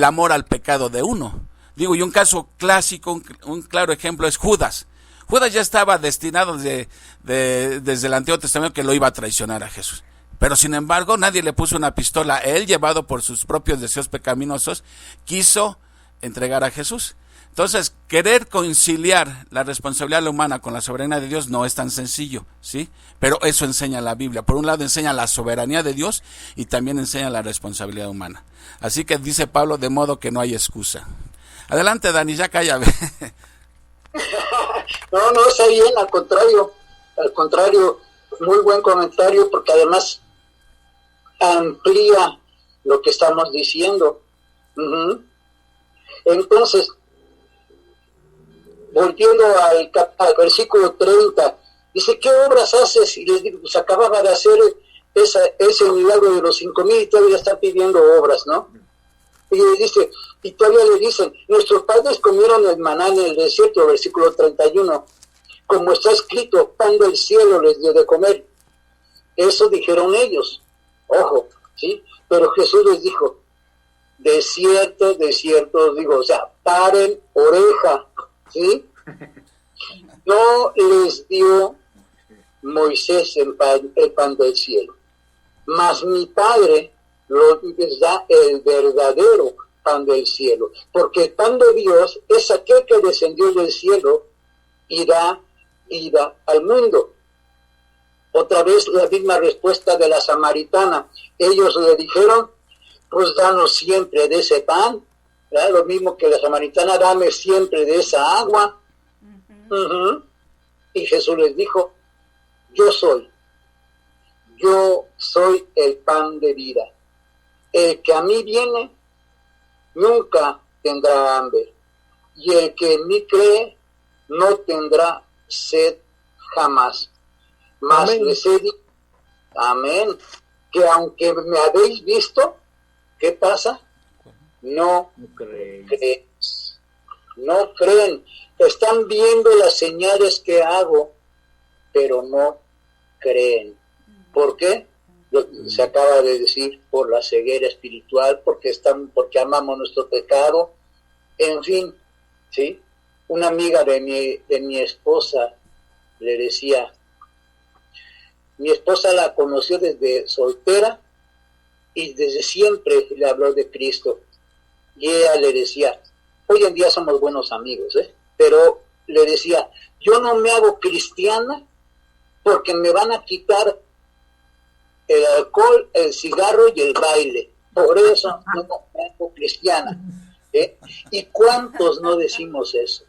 amor al pecado de uno. Digo, y un caso clásico, un claro ejemplo es Judas. Judas ya estaba destinado desde el Antiguo Testamento que lo iba a traicionar a Jesús. Pero sin embargo, nadie le puso una pistola. Él, llevado por sus propios deseos pecaminosos, quiso entregar a Jesús. Entonces, querer conciliar la responsabilidad humana con la soberanía de Dios no es tan sencillo, ¿sí? Pero eso enseña la Biblia. Por un lado enseña la soberanía de Dios y también enseña la responsabilidad humana. Así que dice Pablo, de modo que no hay excusa. Adelante, Dani, ya cállame. No, está bien, al contrario, muy buen comentario, porque además amplía lo que estamos diciendo. Entonces, volviendo al versículo 30, dice, ¿qué obras haces? Y les digo, pues acababa de hacer ese milagro de los 5,000 y todavía están pidiendo obras, ¿no? Y le dice, y todavía le dicen, nuestros padres comieron el maná en el desierto, versículo 31, como está escrito, pan del cielo les dio de comer. Eso dijeron ellos, ojo, ¿sí? Pero Jesús les dijo, de cierto os digo, o sea, paren oreja, ¿sí? No les dio Moisés el pan del cielo, mas mi Padre les da el verdadero pan del cielo, porque el pan de Dios es aquel que descendió del cielo y da vida al mundo. Otra vez la misma respuesta de la samaritana. Ellos le dijeron, pues danos siempre de ese pan, ¿verdad? Lo mismo que la samaritana, dame siempre de esa agua. Y Jesús les dijo, yo soy el pan de vida. El que a mí viene nunca tendrá hambre, y el que en mí cree no tendrá sed jamás. Mas les he dicho, amén, que aunque me habéis visto, ¿qué pasa? No creéis. No creen. Están viendo las señales que hago, pero no creen. ¿Por qué? Se acaba de decir, por la ceguera espiritual, porque amamos nuestro pecado, en fin, ¿sí? Una amiga de mi esposa le decía, mi esposa la conoció desde soltera y desde siempre le habló de Cristo, y ella le decía, hoy en día somos buenos amigos, pero le decía, yo no me hago cristiana porque me van a quitar el alcohol, el cigarro y el baile. Por eso no me hago cristiana. ¿Y cuántos no decimos eso?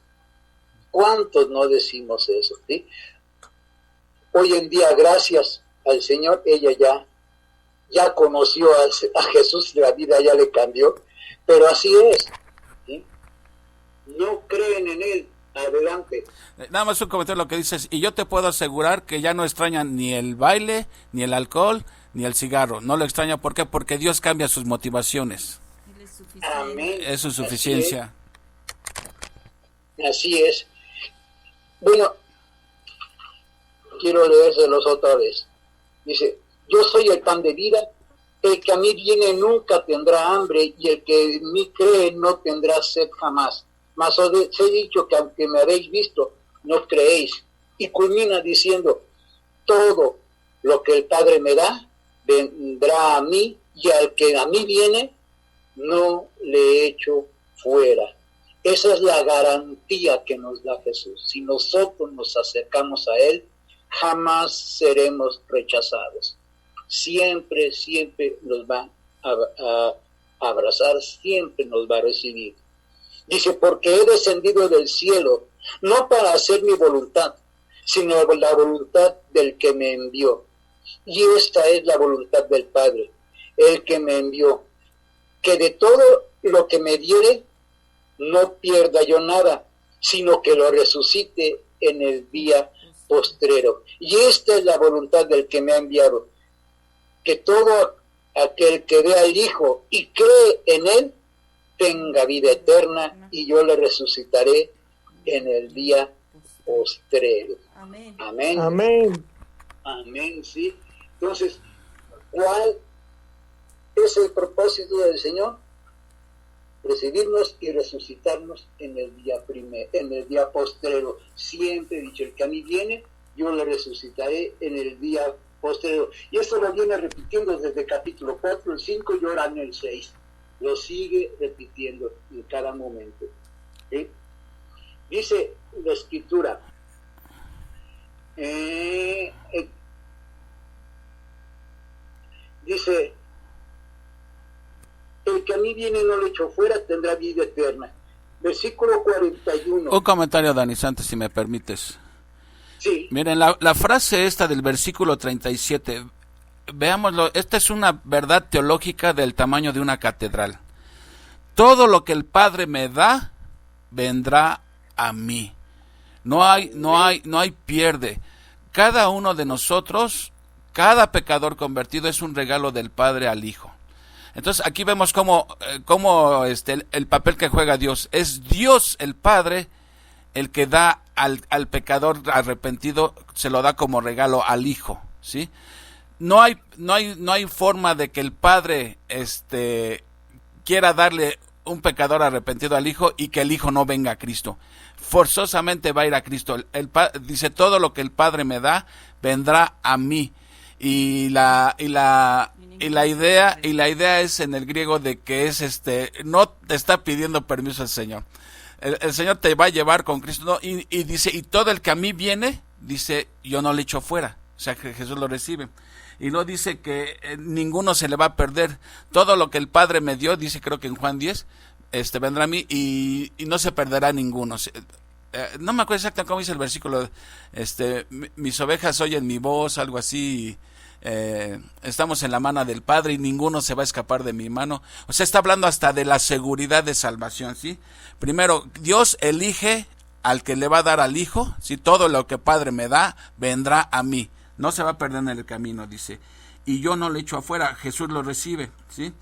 ¿Cuántos no decimos eso? ¿Sí? Hoy en día, gracias al Señor, ella ya conoció a Jesús, la vida ya le cambió, pero así es. ¿Sí? No creen en Él. Adelante. Nada más un comentario lo que dices, y yo te puedo asegurar que ya no extrañan ni el baile, ni el alcohol, ni el cigarro. No lo extraña, ¿por qué? Porque Dios cambia sus motivaciones. Amén. Es su suficiencia. Así es. Bueno, quiero leérselos otra vez. Dice, yo soy el pan de vida, el que a mí viene nunca tendrá hambre, y el que en mí cree no tendrá sed jamás. Mas os he dicho que aunque me habéis visto, no creéis. Y culmina diciendo, todo lo que el Padre me da, vendrá a mí, y al que a mí viene, no le echo fuera. Esa es la garantía que nos da Jesús. Si nosotros nos acercamos a Él, jamás seremos rechazados. Siempre, siempre nos va a abrazar, siempre nos va a recibir. Dice, porque he descendido del cielo, no para hacer mi voluntad, sino la voluntad del que me envió. Y esta es la voluntad del Padre, el que me envió, que de todo lo que me diere, no pierda yo nada, sino que lo resucite en el día postrero. Y esta es la voluntad del que me ha enviado, que todo aquel que ve al Hijo y cree en Él, tenga vida eterna, y yo le resucitaré en el día postrero. Amén. Amén. Amén. Amén, sí. Entonces, ¿cuál es el propósito del Señor? Recibirnos y resucitarnos en el día postrero. Siempre he dicho, el que a mí viene, yo le resucitaré en el día postrero. Y esto lo viene repitiendo desde el capítulo 4, el 5 y ahora en el 6. Lo sigue repitiendo en cada momento. ¿Sí? Dice la Escritura, dice, el que a mí viene no lo echo fuera, tendrá vida eterna. Versículo 41. Un comentario, Dani Santos, si me permites. Sí. Miren, la frase esta del versículo 37, veámoslo, esta es una verdad teológica del tamaño de una catedral. Todo lo que el Padre me da, vendrá a mí. No hay pierde. Cada uno de nosotros, cada pecador convertido es un regalo del Padre al Hijo. Entonces aquí vemos cómo el papel que juega Dios. Es Dios el Padre el que da al pecador arrepentido, se lo da como regalo al Hijo, ¿sí? No hay forma de que el Padre quiera darle un pecador arrepentido al Hijo y que el Hijo no venga a Cristo. Forzosamente va a ir a Cristo. Dice, todo lo que el Padre me da, vendrá a mí. Y la idea es en el griego de que es no te está pidiendo permiso el Señor. El Señor te va a llevar con Cristo, ¿no? Y dice, y todo el que a mí viene, dice, yo no le echo fuera. O sea, que Jesús lo recibe. Y no dice que ninguno se le va a perder. Todo lo que el Padre me dio, dice creo que en Juan 10, vendrá a mí y no se perderá ninguno. No me acuerdo exactamente cómo dice el versículo. Mis ovejas oyen mi voz, algo así. Estamos en la mano del Padre y ninguno se va a escapar de mi mano. O sea, está hablando hasta de la seguridad de salvación, ¿sí? Primero, Dios elige al que le va a dar al Hijo, ¿sí? Todo lo que Padre me da, vendrá a mí. No se va a perder en el camino, dice. Y yo no le echo afuera, Jesús lo recibe, ¿sí?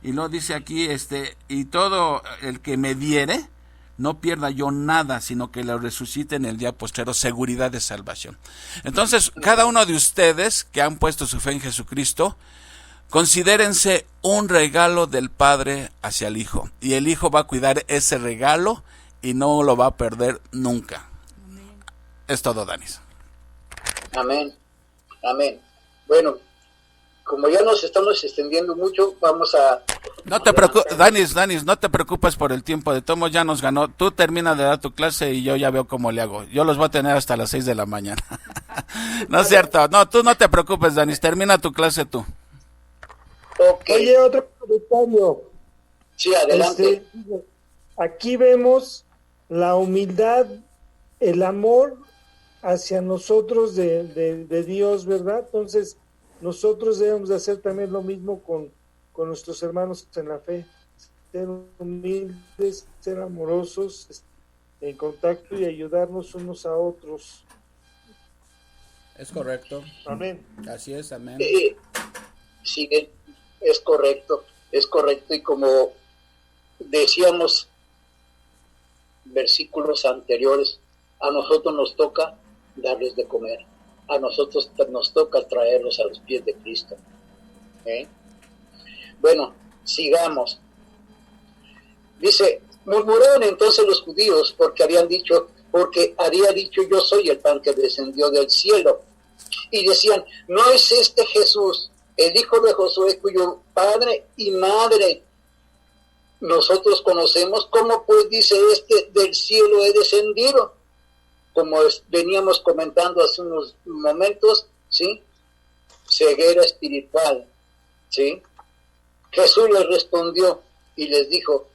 Y luego dice aquí, y todo el que me diere, no pierda yo nada, sino que lo resucite en el día postrero, seguridad de salvación. Entonces, cada uno de ustedes que han puesto su fe en Jesucristo, considérense un regalo del Padre hacia el Hijo. Y el Hijo va a cuidar ese regalo y no lo va a perder nunca. Amén. Es todo, Danis. Amén. Amén. Bueno, como ya nos estamos extendiendo mucho, vamos a... No te preocupes, Danis, no te preocupes por el tiempo, de todos ya nos ganó. Tú termina de dar tu clase y yo ya veo cómo le hago. Yo los voy a tener hasta las 6 de la mañana. No es cierto, no, tú no te preocupes, Danis, termina tu clase tú. Okay. Oye, otro comentario. Sí, adelante. Aquí vemos la humildad, el amor hacia nosotros de Dios, ¿verdad? Entonces, nosotros debemos de hacer también lo mismo con nuestros hermanos en la fe. Ser humildes, ser amorosos, en contacto y ayudarnos unos a otros. Es correcto. Amén. Así es, amén. Sí, es correcto, y como decíamos versículos anteriores, a nosotros nos toca darles de comer, a nosotros nos toca traerlos a los pies de Cristo. Bueno, sigamos. Dice, murmuraron entonces los judíos porque había dicho yo soy el pan que descendió del cielo, y decían, ¿no es este Jesús, el hijo de Josué, cuyo padre y madre nosotros conocemos? ¿Cómo pues dice del cielo he descendido? Como veníamos comentando hace unos momentos, ¿sí? Ceguera espiritual, ¿sí? Jesús les respondió y les dijo,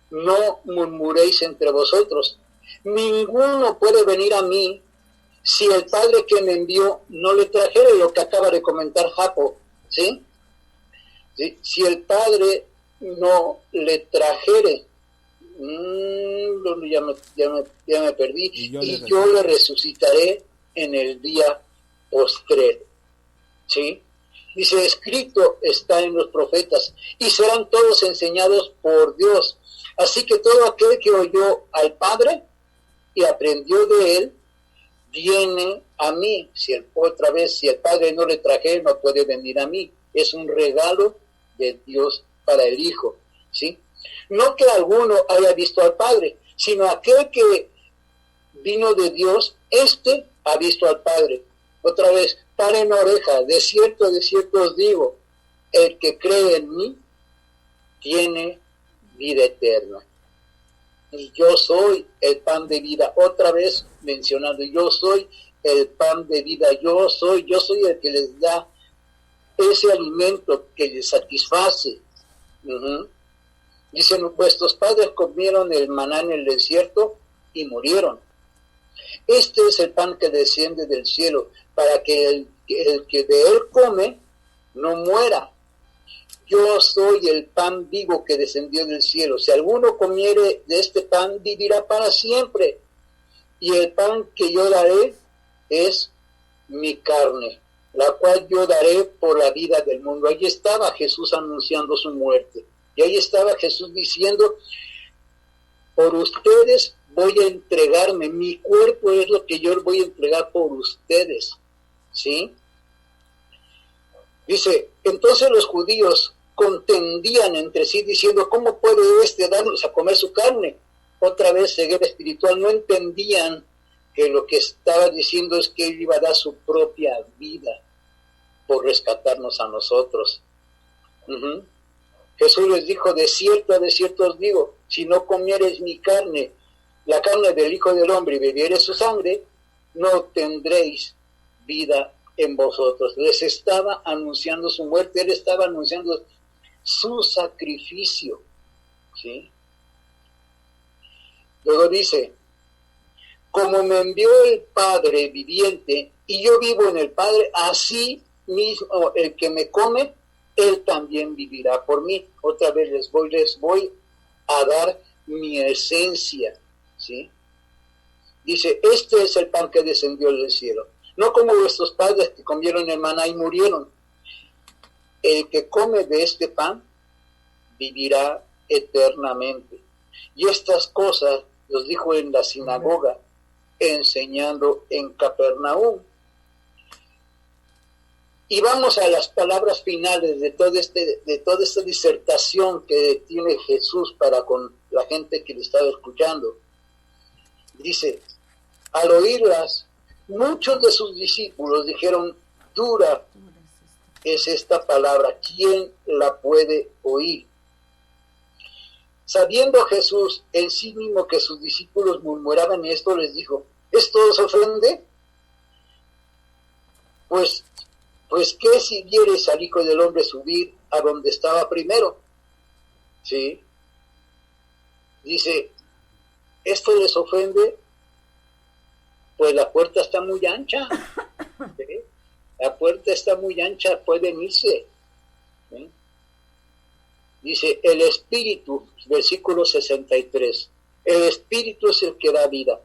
no murmuréis entre vosotros, ninguno puede venir a mí si el Padre que me envió no le trajere, lo que acaba de comentar Jaco, ¿sí? ¿Sí? Si el Padre no le trajere, ya me perdí, y yo le resucitaré en el día postrero, ¿sí? Dice, escrito está en los profetas, y serán todos enseñados por Dios. Así que todo aquel que oyó al Padre y aprendió de él, viene a mí. Si el Padre no le trajere, no puede venir a mí. Es un regalo de Dios para el Hijo, ¿sí? No que alguno haya visto al Padre, sino aquel que vino de Dios, ha visto al Padre. Otra vez, paren oreja, de cierto os digo, el que cree en mí tiene vida eterna. Y yo soy el pan de vida. Otra vez mencionando, yo soy el pan de vida, yo soy el que les da ese alimento que les satisface. Dicen, vuestros padres comieron el maná en el desierto y murieron. Este es el pan que desciende del cielo, para que el que de él come no muera. Yo soy el pan vivo que descendió del cielo. Si alguno comiere de este pan, vivirá para siempre. Y el pan que yo daré es mi carne, la cual yo daré por la vida del mundo. Ahí estaba Jesús anunciando su muerte. Y ahí estaba Jesús diciendo, por ustedes voy a entregarme, mi cuerpo es lo que yo voy a entregar por ustedes, ¿sí? Dice, entonces los judíos contendían entre sí diciendo, ¿cómo puede darnos a comer su carne? Otra vez ceguera espiritual, no entendían que lo que estaba diciendo es que él iba a dar su propia vida por rescatarnos a nosotros. Jesús les dijo, de cierto os digo, si no comieres mi carne, la carne del Hijo del Hombre, y bebieres su sangre, no tendréis vida en vosotros. Les estaba anunciando su muerte, él estaba anunciando su sacrificio, ¿sí? Luego dice, como me envió el Padre viviente, y yo vivo en el Padre, así mismo el que me come, él también vivirá por mí. Otra vez les voy a dar mi esencia, ¿sí? Dice, este es el pan que descendió del cielo. No como vuestros padres que comieron el maná y murieron. El que come de este pan vivirá eternamente. Y estas cosas los dijo en la sinagoga, enseñando en Capernaum. Y vamos a las palabras finales de toda esta disertación que tiene Jesús para con la gente que le estaba escuchando. Dice, al oírlas, muchos de sus discípulos dijeron, dura es esta palabra. ¿Quién la puede oír? Sabiendo Jesús en sí mismo que sus discípulos murmuraban esto, les dijo, ¿esto os ofende? Pues ¿qué si vieres al Hijo del Hombre subir a donde estaba primero? ¿Sí? Dice, ¿esto les ofende? Pues la puerta está muy ancha. ¿Sí? La puerta está muy ancha, pueden irse. ¿Sí? Dice, el Espíritu, versículo 63, el Espíritu es el que da vida.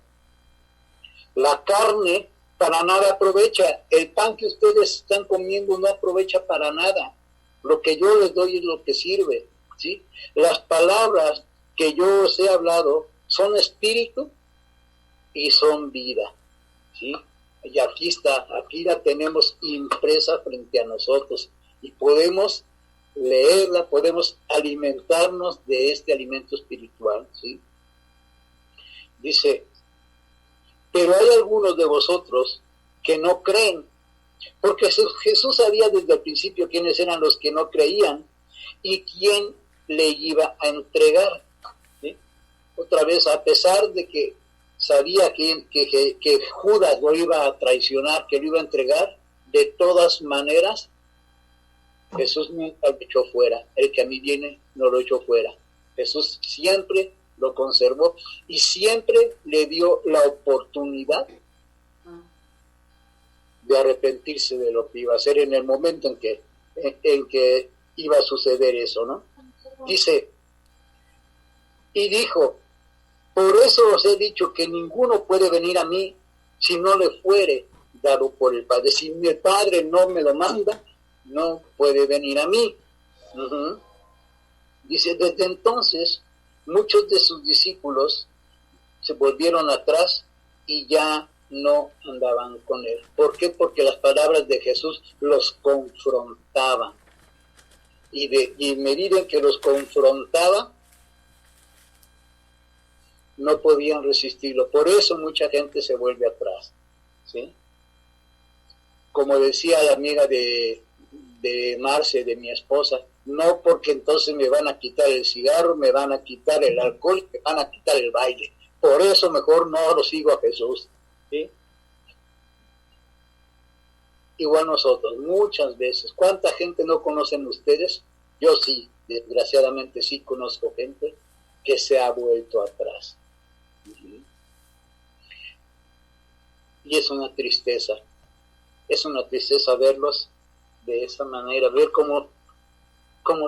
La carne para nada aprovecha. El pan que ustedes están comiendo no aprovecha para nada. Lo que yo les doy es lo que sirve. ¿Sí? Las palabras que yo os he hablado son espíritu y son vida. ¿Sí? Y aquí está, aquí la tenemos impresa frente a nosotros y podemos leerla, podemos alimentarnos de este alimento espiritual. ¿Sí? Dice, pero hay algunos de vosotros que no creen, porque Jesús sabía desde el principio quiénes eran los que no creían y quién le iba a entregar. ¿Sí? Otra vez, a pesar de que sabía que Judas lo iba a traicionar, que lo iba a entregar, de todas maneras, Jesús nunca lo echó fuera. El que a mí viene no lo echó fuera. Jesús siempre lo conservó y siempre le dio la oportunidad de arrepentirse de lo que iba a hacer en el momento en que iba a suceder eso, ¿no? Dice, y dijo, por eso os he dicho que ninguno puede venir a mí si no le fuere dado por el Padre. Si el Padre no me lo manda, no puede venir a mí. Uh-huh. Dice, desde entonces muchos de sus discípulos se volvieron atrás y ya no andaban con él. ¿Por qué? Porque las palabras de Jesús los confrontaban. Y en medida en que los confrontaba, no podían resistirlo. Por eso mucha gente se vuelve atrás. ¿Sí? Como decía la amiga de Marce, de mi esposa, no porque entonces me van a quitar el cigarro, me van a quitar el alcohol, me van a quitar el baile. Por eso mejor no lo sigo a Jesús. ¿Sí? Igual nosotros, muchas veces. ¿Cuánta gente no conocen ustedes? Yo sí, desgraciadamente sí conozco gente que se ha vuelto atrás. Y es una tristeza verlos de esa manera, ver cómo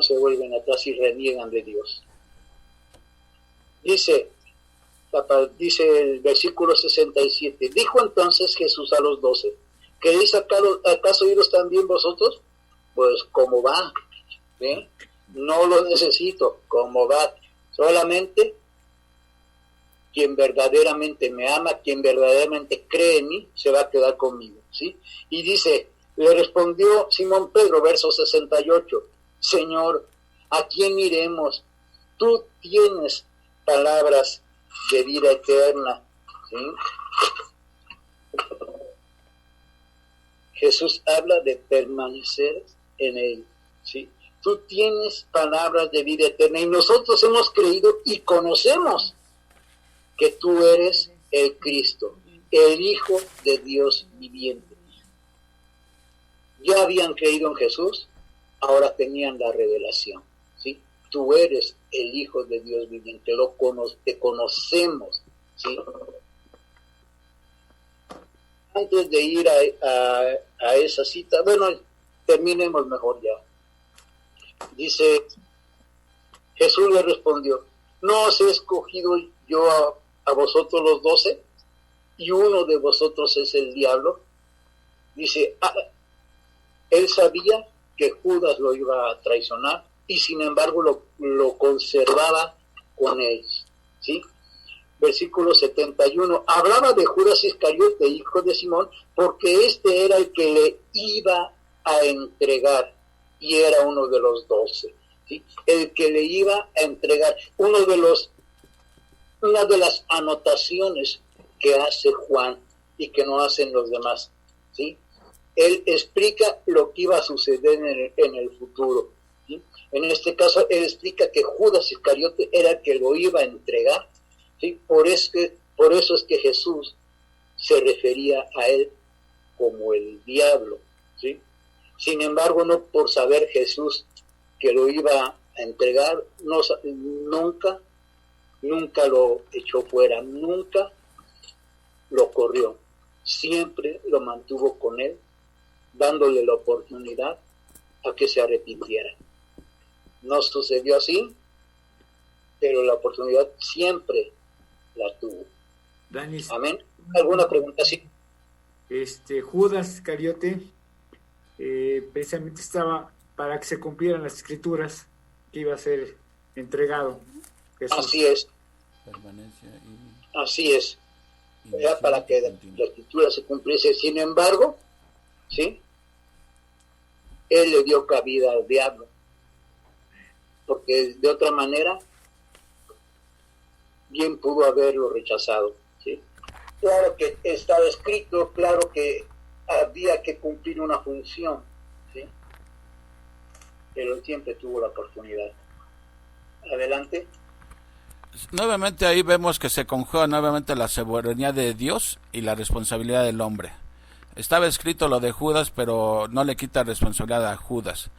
se vuelven atrás y reniegan de Dios. Dice el versículo 67, dijo entonces Jesús a los 12, ¿queréis acaso iros también vosotros? Pues como va, ¿sí? No lo necesito, como va, solamente quien verdaderamente me ama, quien verdaderamente cree en mí, se va a quedar conmigo, ¿sí? Y dice, le respondió Simón Pedro, verso 68, Señor, ¿a quién iremos? Tú tienes palabras de vida eterna, ¿sí? Jesús habla de permanecer en él, ¿sí? Tú tienes palabras de vida eterna y nosotros hemos creído y conocemos que tú eres el Cristo, el Hijo de Dios viviente. Ya habían creído en Jesús, ahora tenían la revelación, ¿sí? Tú eres el Hijo de Dios viviente, te conocemos, ¿sí? Antes de ir a esa cita, bueno, terminemos mejor ya. Dice, Jesús le respondió, ¿no os he escogido yo a vosotros los 12? Y uno de vosotros es el diablo. Dice, él sabía que Judas lo iba a traicionar y sin embargo lo conservaba con ellos, ¿sí? Versículo 71, hablaba de Judas Iscariote, hijo de Simón, porque este era el que le iba a entregar y era uno de los 12, ¿sí? El que le iba a entregar, una de las anotaciones que hace Juan y que no hacen los demás, ¿sí? Él explica lo que iba a suceder en el futuro, ¿sí? En este caso, él explica que Judas Iscariote era el que lo iba a entregar, ¿sí? Por eso es que Jesús se refería a él como el diablo, ¿sí? Sin embargo, no por saber Jesús que lo iba a entregar, nunca lo echó fuera, nunca lo corrió, siempre lo mantuvo con él, dándole la oportunidad a que se arrepintiera. No sucedió así, pero la oportunidad siempre la tuvo. Danis, Amén. ¿Alguna pregunta? Sí. Judas Iscariote precisamente estaba para que se cumplieran las escrituras que iba a ser entregado Jesús. Así es. Así es. Era para que la escritura se cumpliese. Sin embargo, ¿sí? Él le dio cabida al diablo, porque de otra manera bien pudo haberlo rechazado, ¿sí? Claro que estaba escrito, claro que había que cumplir una función, ¿sí? Pero él siempre tuvo la oportunidad. Adelante. Nuevamente ahí vemos que se conjuga nuevamente la soberanía de Dios y la responsabilidad del hombre. Estaba escrito lo de Judas, pero no le quita responsabilidad a Judas.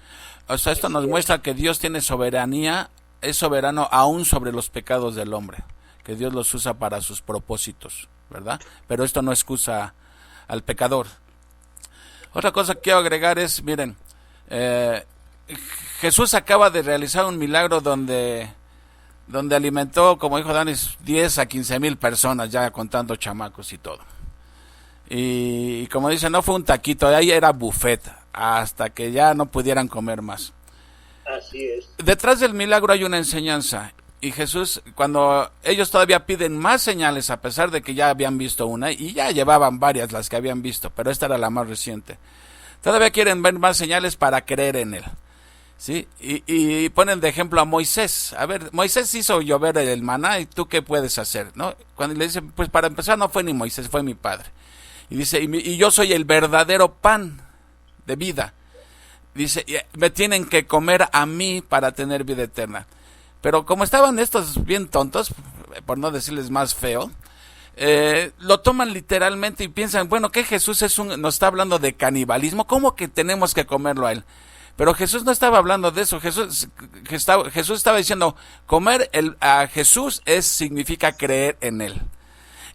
O sea, esto nos muestra que Dios tiene soberanía, es soberano aún sobre los pecados del hombre, que Dios los usa para sus propósitos, ¿verdad? Pero esto no excusa al pecador. Otra cosa que quiero agregar es, miren, Jesús acaba de realizar un milagro donde alimentó, como dijo Danis, 10 a 15 mil personas, ya contando chamacos y todo. Y como dice, no fue un taquito, ahí era buffet, hasta que ya no pudieran comer más. Así es. Detrás del milagro hay una enseñanza, y Jesús, cuando ellos todavía piden más señales, a pesar de que ya habían visto una, y ya llevaban varias las que habían visto, pero esta era la más reciente, todavía quieren ver más señales para creer en él. ¿Sí? Y ponen de ejemplo a Moisés. A ver, Moisés hizo llover el maná, ¿y tú qué puedes hacer? ¿No? Cuando le dicen, pues para empezar no fue ni Moisés, fue mi padre. Y dice, y yo soy el verdadero pan de vida. Dice, me tienen que comer a mí para tener vida eterna. Pero como estaban estos bien tontos, por no decirles más feo, lo toman literalmente y piensan, bueno, que Jesús nos está hablando de canibalismo, ¿cómo que tenemos que comerlo a él? Pero Jesús no estaba hablando de eso. Jesús estaba diciendo, comer a Jesús significa creer en él.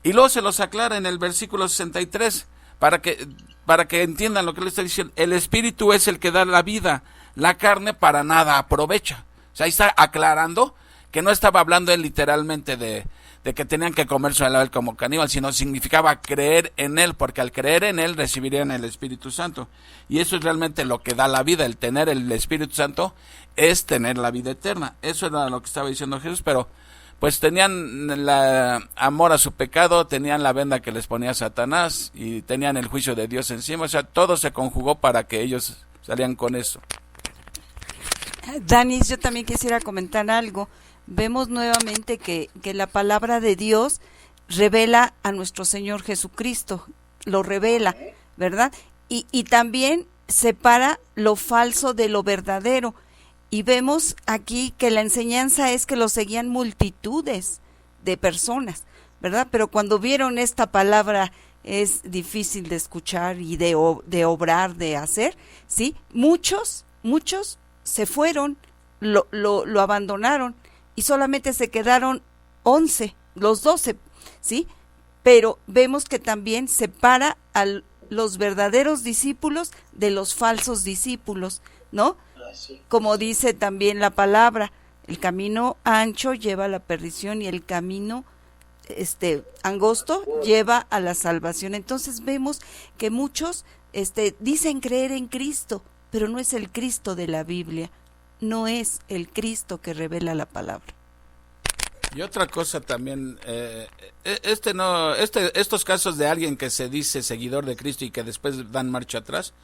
Y luego se los aclara en el versículo 63, para que entiendan lo que le está diciendo. El espíritu es el que da la vida, la carne para nada aprovecha. O sea, ahí está aclarando que no estaba hablando él literalmente de que tenían que comerse a él como caníbal, sino significaba creer en él, porque al creer en él recibirían el Espíritu Santo. Y eso es realmente lo que da la vida, el tener el Espíritu Santo es tener la vida eterna. Eso era lo que estaba diciendo Jesús, pero pues tenían amor a su pecado, tenían la venda que les ponía Satanás y tenían el juicio de Dios encima. O sea, todo se conjugó para que ellos salían con eso. Danis, yo también quisiera comentar algo. Vemos nuevamente que la palabra de Dios revela a nuestro Señor Jesucristo, lo revela, ¿verdad? Y también separa lo falso de lo verdadero. Y vemos aquí que la enseñanza es que lo seguían multitudes de personas, ¿verdad? Pero cuando vieron esta palabra es difícil de escuchar y de obrar, de hacer, ¿sí? Muchos se fueron, lo abandonaron. Y solamente se quedaron 11, los 12, ¿sí? Pero vemos que también separa a los verdaderos discípulos de los falsos discípulos, ¿no? Como dice también la palabra, el camino ancho lleva a la perdición y el camino angosto lleva a la salvación. Entonces vemos que muchos dicen creer en Cristo, pero no es el Cristo de la Biblia. No es el Cristo que revela la palabra. Y otra cosa también, estos casos de alguien que se dice seguidor de Cristo y que después dan marcha atrás,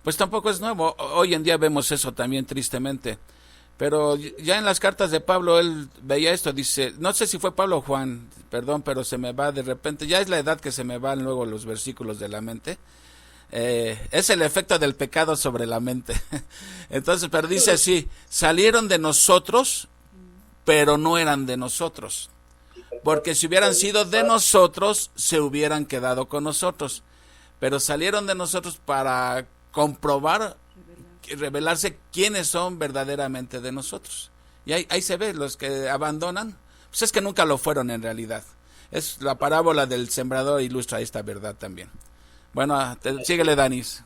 pues tampoco es nuevo. Hoy en día vemos eso también tristemente. Pero ya en las cartas de Pablo él veía esto, dice, no sé si fue Pablo o Juan, perdón, pero se me va de repente, ya es la edad que se me van luego los versículos de la mente. es el efecto del pecado sobre la mente. Entonces, pero dice así, salieron de nosotros, pero no eran de nosotros. Porque si hubieran sido de nosotros, se hubieran quedado con nosotros. Pero salieron de nosotros para comprobar, revelarse quiénes son verdaderamente de nosotros. Y ahí se ve, los que abandonan, pues es que nunca lo fueron en realidad. Es la parábola del sembrador, ilustra esta verdad también. Bueno, síguele, Danis.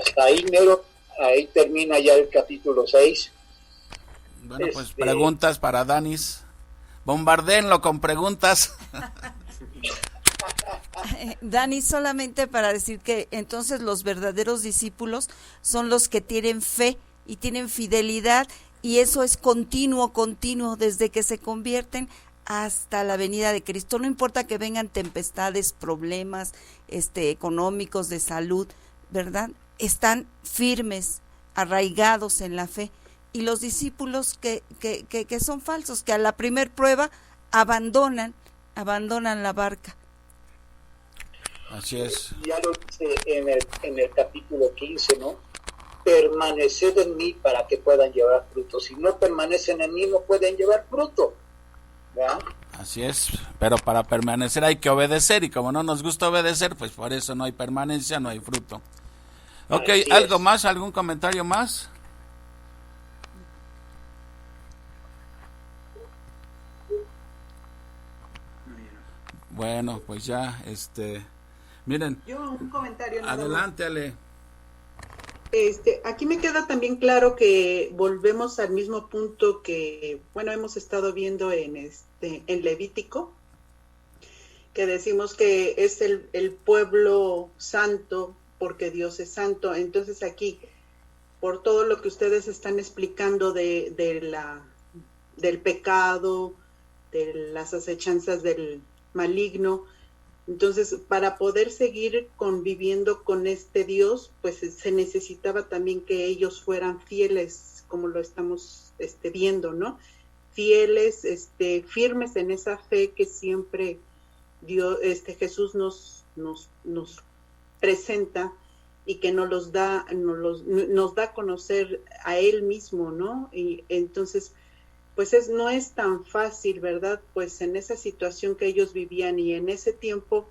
Hasta ahí, Nero, ahí termina ya el capítulo 6. Bueno, pues preguntas para Danis. Bombardéenlo con preguntas. Dani, solamente para decir que entonces los verdaderos discípulos son los que tienen fe y tienen fidelidad, y eso es continuo, desde que se convierten hasta la venida de Cristo. No importa que vengan tempestades, problemas económicos, de salud, ¿verdad? Están firmes, arraigados en la fe. Y los discípulos que son falsos, que a la primer prueba abandonan la barca. Así es. Ya lo dice en el capítulo 15, ¿no? Permaneced en mí para que puedan llevar fruto. Si no permanecen en mí, no pueden llevar fruto. ¿Ya? Así es, pero para permanecer hay que obedecer, y como no nos gusta obedecer, pues por eso no hay permanencia, no hay fruto. Ok, ¿algo más? ¿Algún comentario más? Bueno, pues ya, miren. Yo un comentario. Adelante, Ale. Aquí me queda también claro que volvemos al mismo punto que, bueno, hemos estado viendo en Levítico, que decimos que es el pueblo santo porque Dios es santo. Entonces aquí, por todo lo que ustedes están explicando del pecado, de las acechanzas del maligno, entonces para poder seguir conviviendo con este Dios, pues se necesitaba también que ellos fueran fieles, como lo estamos viendo, ¿no? Fieles, firmes en esa fe que siempre Dios, Jesús nos presenta, y que nos da a conocer a Él mismo, ¿no? Y entonces, pues no es tan fácil, ¿verdad? Pues en esa situación que ellos vivían, y en ese tiempo,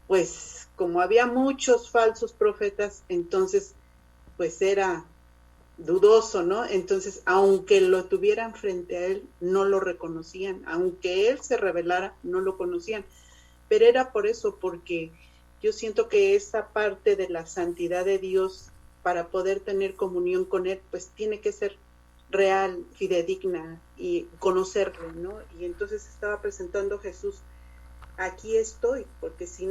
pues como había muchos falsos profetas, entonces pues era dudoso, ¿no? Entonces, aunque lo tuvieran frente a él, no lo reconocían, aunque él se revelara, no lo conocían. Pero era por eso, porque yo siento que esa parte de la santidad de Dios, para poder tener comunión con él, pues tiene que ser real, fidedigna, y conocerlo, ¿no? Y entonces estaba presentando Jesús, aquí estoy, porque si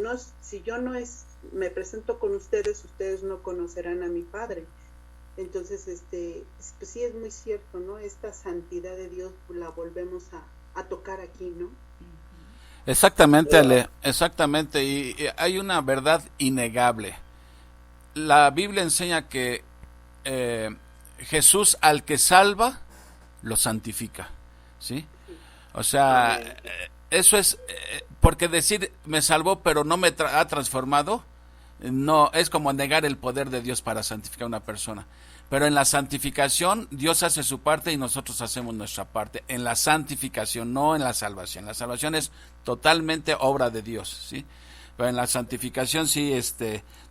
yo no me presento con ustedes no conocerán a mi Padre. Entonces, pues sí, es muy cierto, ¿no? Esta santidad de Dios la volvemos a tocar aquí, ¿no? Exactamente, Ale, exactamente, y hay una verdad innegable. La Biblia enseña que Jesús, al que salva, lo santifica, ¿sí? O sea, eso es, porque decir me salvó pero no me ha transformado, no, es como negar el poder de Dios para santificar a una persona. Pero en la santificación, Dios hace su parte y nosotros hacemos nuestra parte. En la santificación, no en la salvación. La salvación es totalmente obra de Dios, ¿sí? Pero en la santificación sí,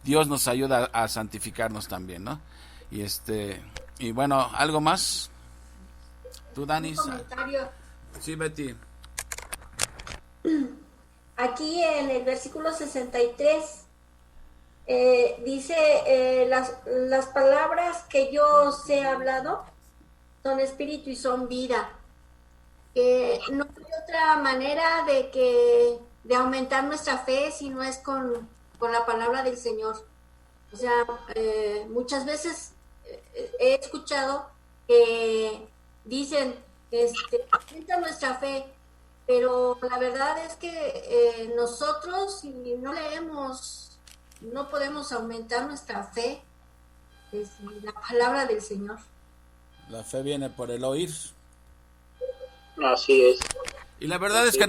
Dios nos ayuda a santificarnos también, ¿no? Y bueno, ¿algo más? ¿Tú, Dani? Un comentario. Sí, Betty. Aquí en el versículo 63 dice, las palabras que yo os he hablado son espíritu y son vida. No hay otra manera de aumentar nuestra fe si no es con la palabra del Señor. O sea, muchas veces he escuchado que dicen, aumenta nuestra fe, pero la verdad es que nosotros, si no leemos, no podemos aumentar nuestra fe, es la palabra del Señor. La fe viene por el oír. Así es. Y la verdad es que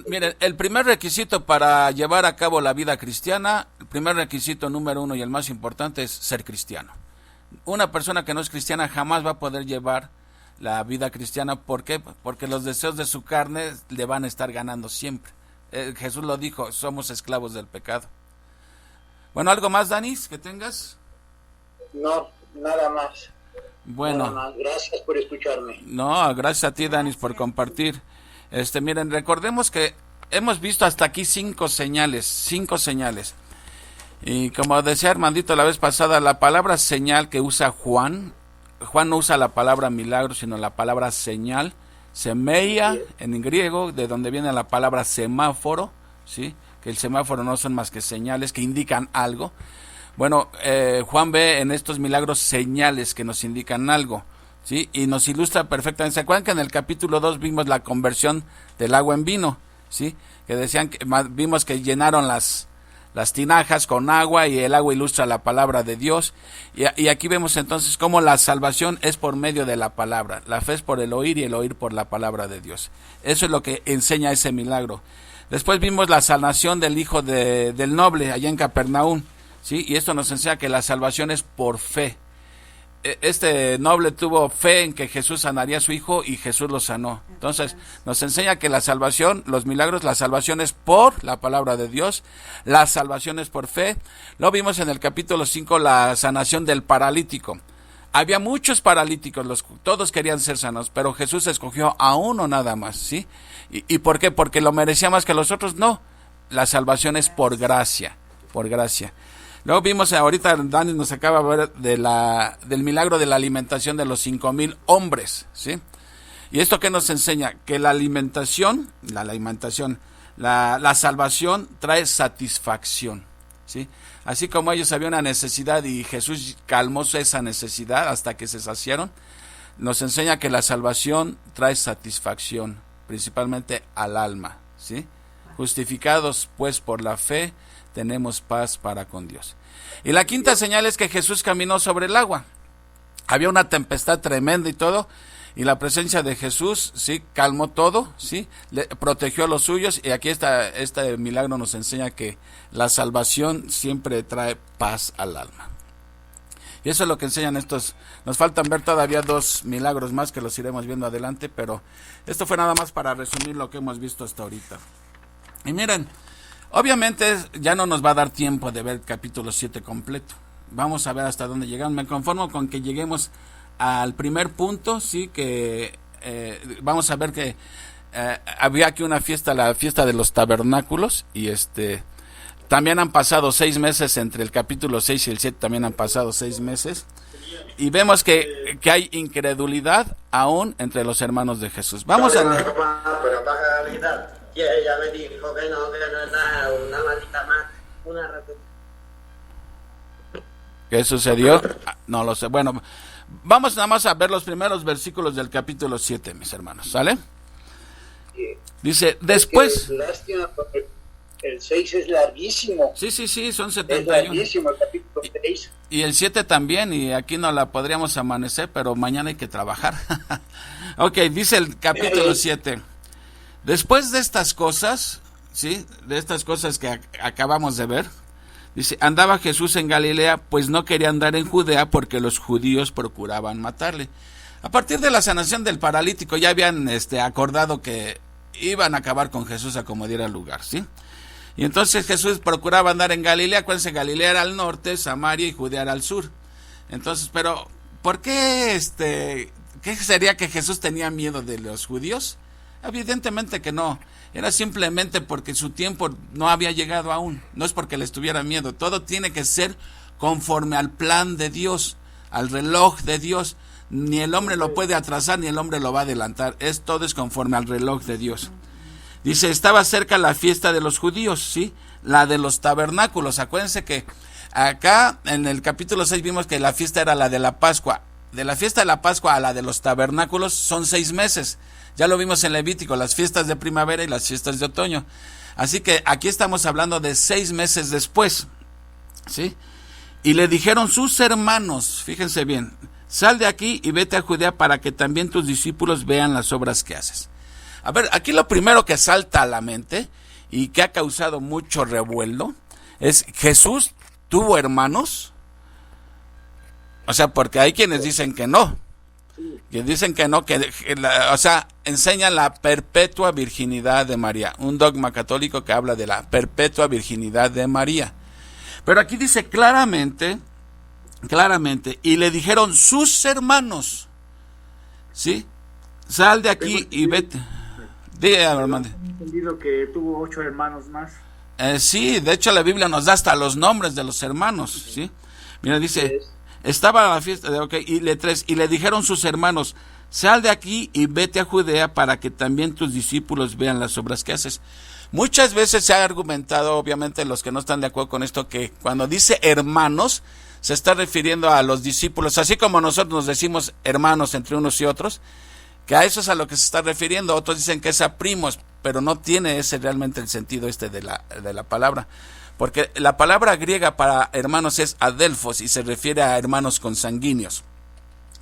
miren, el primer requisito para llevar a cabo la vida cristiana, primer requisito número 1 y el más importante es ser cristiano. Una persona que no es cristiana jamás va a poder llevar la vida cristiana. ¿Por qué? Porque los deseos de su carne le van a estar ganando siempre. Jesús lo dijo, somos esclavos del pecado. Bueno, ¿algo más, Danis, que tengas? No, nada más. Bueno. Nada más. Gracias por escucharme. No, gracias a ti, Danis, por compartir. Miren, recordemos que hemos visto hasta aquí 5 señales. Y como decía Armandito la vez pasada, la palabra señal que usa Juan no usa la palabra milagro, sino la palabra señal, semeia en griego, de donde viene la palabra semáforo, ¿sí? Que el semáforo no son más que señales que indican algo. Bueno, Juan ve en estos milagros señales que nos indican algo, ¿sí? Y nos ilustra perfectamente. ¿Se acuerdan que en el capítulo 2 vimos la conversión del agua en vino? ¿Sí? Que decían, vimos que llenaron las tinajas con agua y el agua ilustra la palabra de Dios. Y aquí vemos entonces cómo la salvación es por medio de la palabra. La fe es por el oír y el oír por la palabra de Dios. Eso es lo que enseña ese milagro. Después vimos la sanación del hijo del noble allá en Capernaum, ¿sí? Y esto nos enseña que la salvación es por fe. Este noble tuvo fe en que Jesús sanaría a su hijo y Jesús lo sanó. Entonces nos enseña que la salvación, los milagros, la salvación es por la palabra de Dios, la salvación es por fe. Lo vimos en el capítulo 5, la sanación del paralítico. Había muchos paralíticos, todos querían ser sanos, pero Jesús escogió a uno nada más, ¿sí? ¿Y por qué? Porque lo merecía más que los otros. No, la salvación es por gracia, por gracia. Luego vimos, ahorita Dani nos acaba de ver del milagro de la alimentación de los 5,000 hombres, ¿sí? ¿Y esto qué nos enseña? Que la salvación trae satisfacción, ¿sí? Así como ellos había una necesidad y Jesús calmó esa necesidad hasta que se saciaron, nos enseña que la salvación trae satisfacción, principalmente al alma, ¿sí? Justificados pues por la fe, tenemos paz para con Dios. Y la quinta señal es que Jesús caminó sobre el agua. Había una tempestad tremenda y todo, y la presencia de Jesús, sí, calmó todo, sí, protegió a los suyos. Y aquí este milagro nos enseña que la salvación siempre trae paz al alma. Y eso es lo que enseñan estos. Nos faltan ver todavía 2 milagros más que los iremos viendo adelante, pero esto fue nada más para resumir lo que hemos visto hasta ahorita. Y miren, obviamente ya no nos va a dar tiempo de ver el capítulo 7 completo. Vamos a ver hasta dónde llegamos. Me conformo con que lleguemos al primer punto, sí, que vamos a ver que había aquí una fiesta, la fiesta de los tabernáculos, y también han pasado 6 meses entre el capítulo 6 y el 7, también han pasado 6 meses. Y vemos que hay incredulidad aún entre los hermanos de Jesús. Vamos a leer. Y ella me dijo que no nada, una maldita más, una repetición. ¿Qué sucedió? No lo sé. Bueno, vamos nada más a ver los primeros versículos del capítulo 7, mis hermanos, ¿sale? Dice, después... Lástima porque el 6 es larguísimo. Sí, son 71. Es larguísimo el capítulo 6. Y el 7 también, y aquí no la podríamos amanecer, pero mañana hay que trabajar. Ok, dice el capítulo 7. Después de estas cosas, ¿sí? De estas cosas que acabamos de ver, dice, andaba Jesús en Galilea, pues no quería andar en Judea porque los judíos procuraban matarle. A partir de la sanación del paralítico ya habían acordado que iban a acabar con Jesús a como diera lugar, ¿sí? Y entonces Jesús procuraba andar en Galilea. Acuérdense, Galilea era al norte, Samaria y Judea era al sur. Entonces, pero ¿por qué qué sería que Jesús tenía miedo de los judíos? Evidentemente que no, era simplemente porque su tiempo no había llegado aún, no es porque les tuviera miedo. Todo tiene que ser conforme al plan de Dios, al reloj de Dios. Ni el hombre lo puede atrasar, ni el hombre lo va a adelantar, todo es conforme al reloj de Dios. Dice, estaba cerca la fiesta de los judíos, ¿sí? La de los tabernáculos. Acuérdense que acá en el capítulo 6 vimos que la fiesta era la de la Pascua. De la fiesta de la Pascua a la de los tabernáculos son 6 meses. Ya lo vimos en Levítico, las fiestas de primavera y las fiestas de otoño. Así que aquí estamos hablando de 6 meses después, ¿sí? Y le dijeron sus hermanos, fíjense bien, sal de aquí y vete a Judea para que también tus discípulos vean las obras que haces. A ver, aquí lo primero que salta a la mente y que ha causado mucho revuelo es, ¿Jesús tuvo hermanos? O sea, porque hay quienes dicen que no. Que dicen que no, o sea, enseñan la perpetua virginidad de María. Un dogma católico que habla de la perpetua virginidad de María. Pero aquí dice claramente, y le dijeron sus hermanos, ¿sí? Sal de aquí y vete. Dígame, hermano. He entendido que tuvo 8 hermanos más. Sí, de hecho la Biblia nos da hasta los nombres de los hermanos, ¿sí? Mira, dice, estaba a la fiesta, y le dijeron sus hermanos, sal de aquí y vete a Judea para que también tus discípulos vean las obras que haces. Muchas veces se ha argumentado, obviamente los que no están de acuerdo con esto, que cuando dice hermanos, se está refiriendo a los discípulos, así como nosotros nos decimos hermanos entre unos y otros, que a eso es a lo que se está refiriendo. Otros dicen que es a primos, pero no tiene ese realmente el sentido de la palabra, porque la palabra griega para hermanos es adelphos y se refiere a hermanos consanguíneos,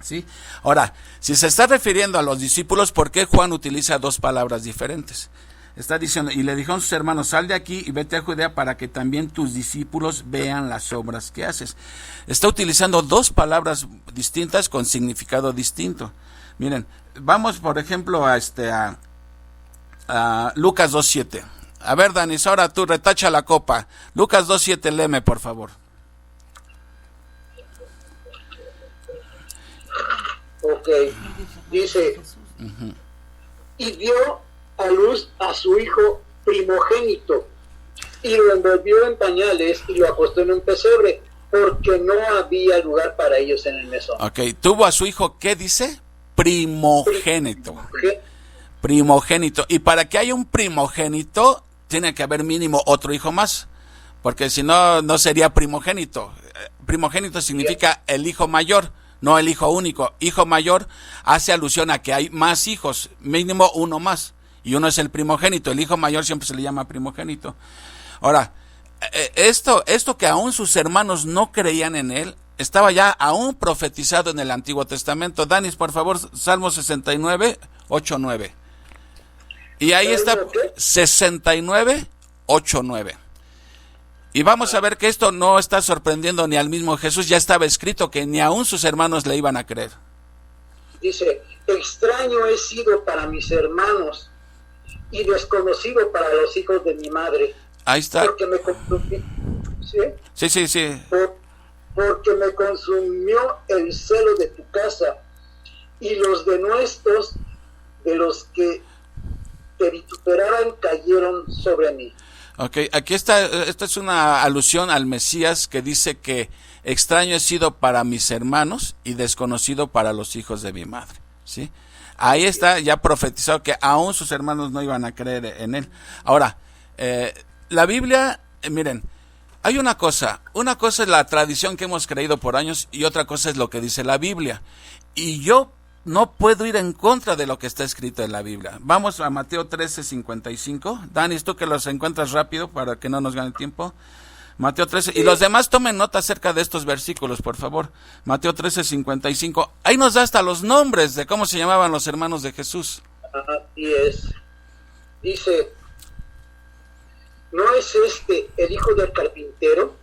¿sí? Ahora, si se está refiriendo a los discípulos, ¿por qué Juan utiliza dos palabras diferentes? Está diciendo, y le dijo a sus hermanos, sal de aquí y vete a Judea para que también tus discípulos vean las obras que haces. Está utilizando dos palabras distintas con significado distinto. Miren, vamos por ejemplo a Lucas 2.7. A ver, Danis, ahora tú retacha la copa. Lucas 2.7, léeme por favor. Ok, dice, y dio a luz a su hijo primogénito, y lo envolvió en pañales y lo acostó en un pesebre, porque no había lugar para ellos en el mesón. Ok, tuvo a su hijo, ¿qué dice? Primogénito. Primogénito. Y para que haya un primogénito, tiene que haber mínimo otro hijo más, porque si no, no sería primogénito. Primogénito significa el hijo mayor, no el hijo único. Hijo mayor hace alusión a que hay más hijos, mínimo uno más, y uno es el primogénito. El hijo mayor siempre se le llama primogénito. Ahora, esto que aún sus hermanos no creían en él, estaba ya aún profetizado en el Antiguo Testamento. Danis, por favor, Salmo 69, 8, 9. Y ahí está 69, 8, 9. Y vamos a ver que esto no está sorprendiendo ni al mismo Jesús. Ya estaba escrito que ni aún sus hermanos le iban a creer. Dice, extraño he sido para mis hermanos y desconocido para los hijos de mi madre. Ahí está. Porque me consumí, ¿sí? Sí. Porque me consumió el celo de tu casa y los denuestos de los que te vituperaban cayeron sobre mí. Ok, aquí está, esta es una alusión al Mesías que dice que extraño he sido para mis hermanos y desconocido para los hijos de mi madre, ¿sí? Ahí está ya profetizado que aún sus hermanos no iban a creer en él. Ahora, la Biblia, miren, hay una cosa es la tradición que hemos creído por años y otra cosa es lo que dice la Biblia. Y yo no puedo ir en contra de lo que está escrito en la Biblia. Vamos a Mateo 13:55. Danis, tú que los encuentras rápido para que no nos gane tiempo. Mateo 13. Y los demás tomen nota acerca de estos versículos, por favor. Mateo 13:55. Ahí nos da hasta los nombres de cómo se llamaban los hermanos de Jesús. Así es. Dice, ¿no es este el hijo del carpintero?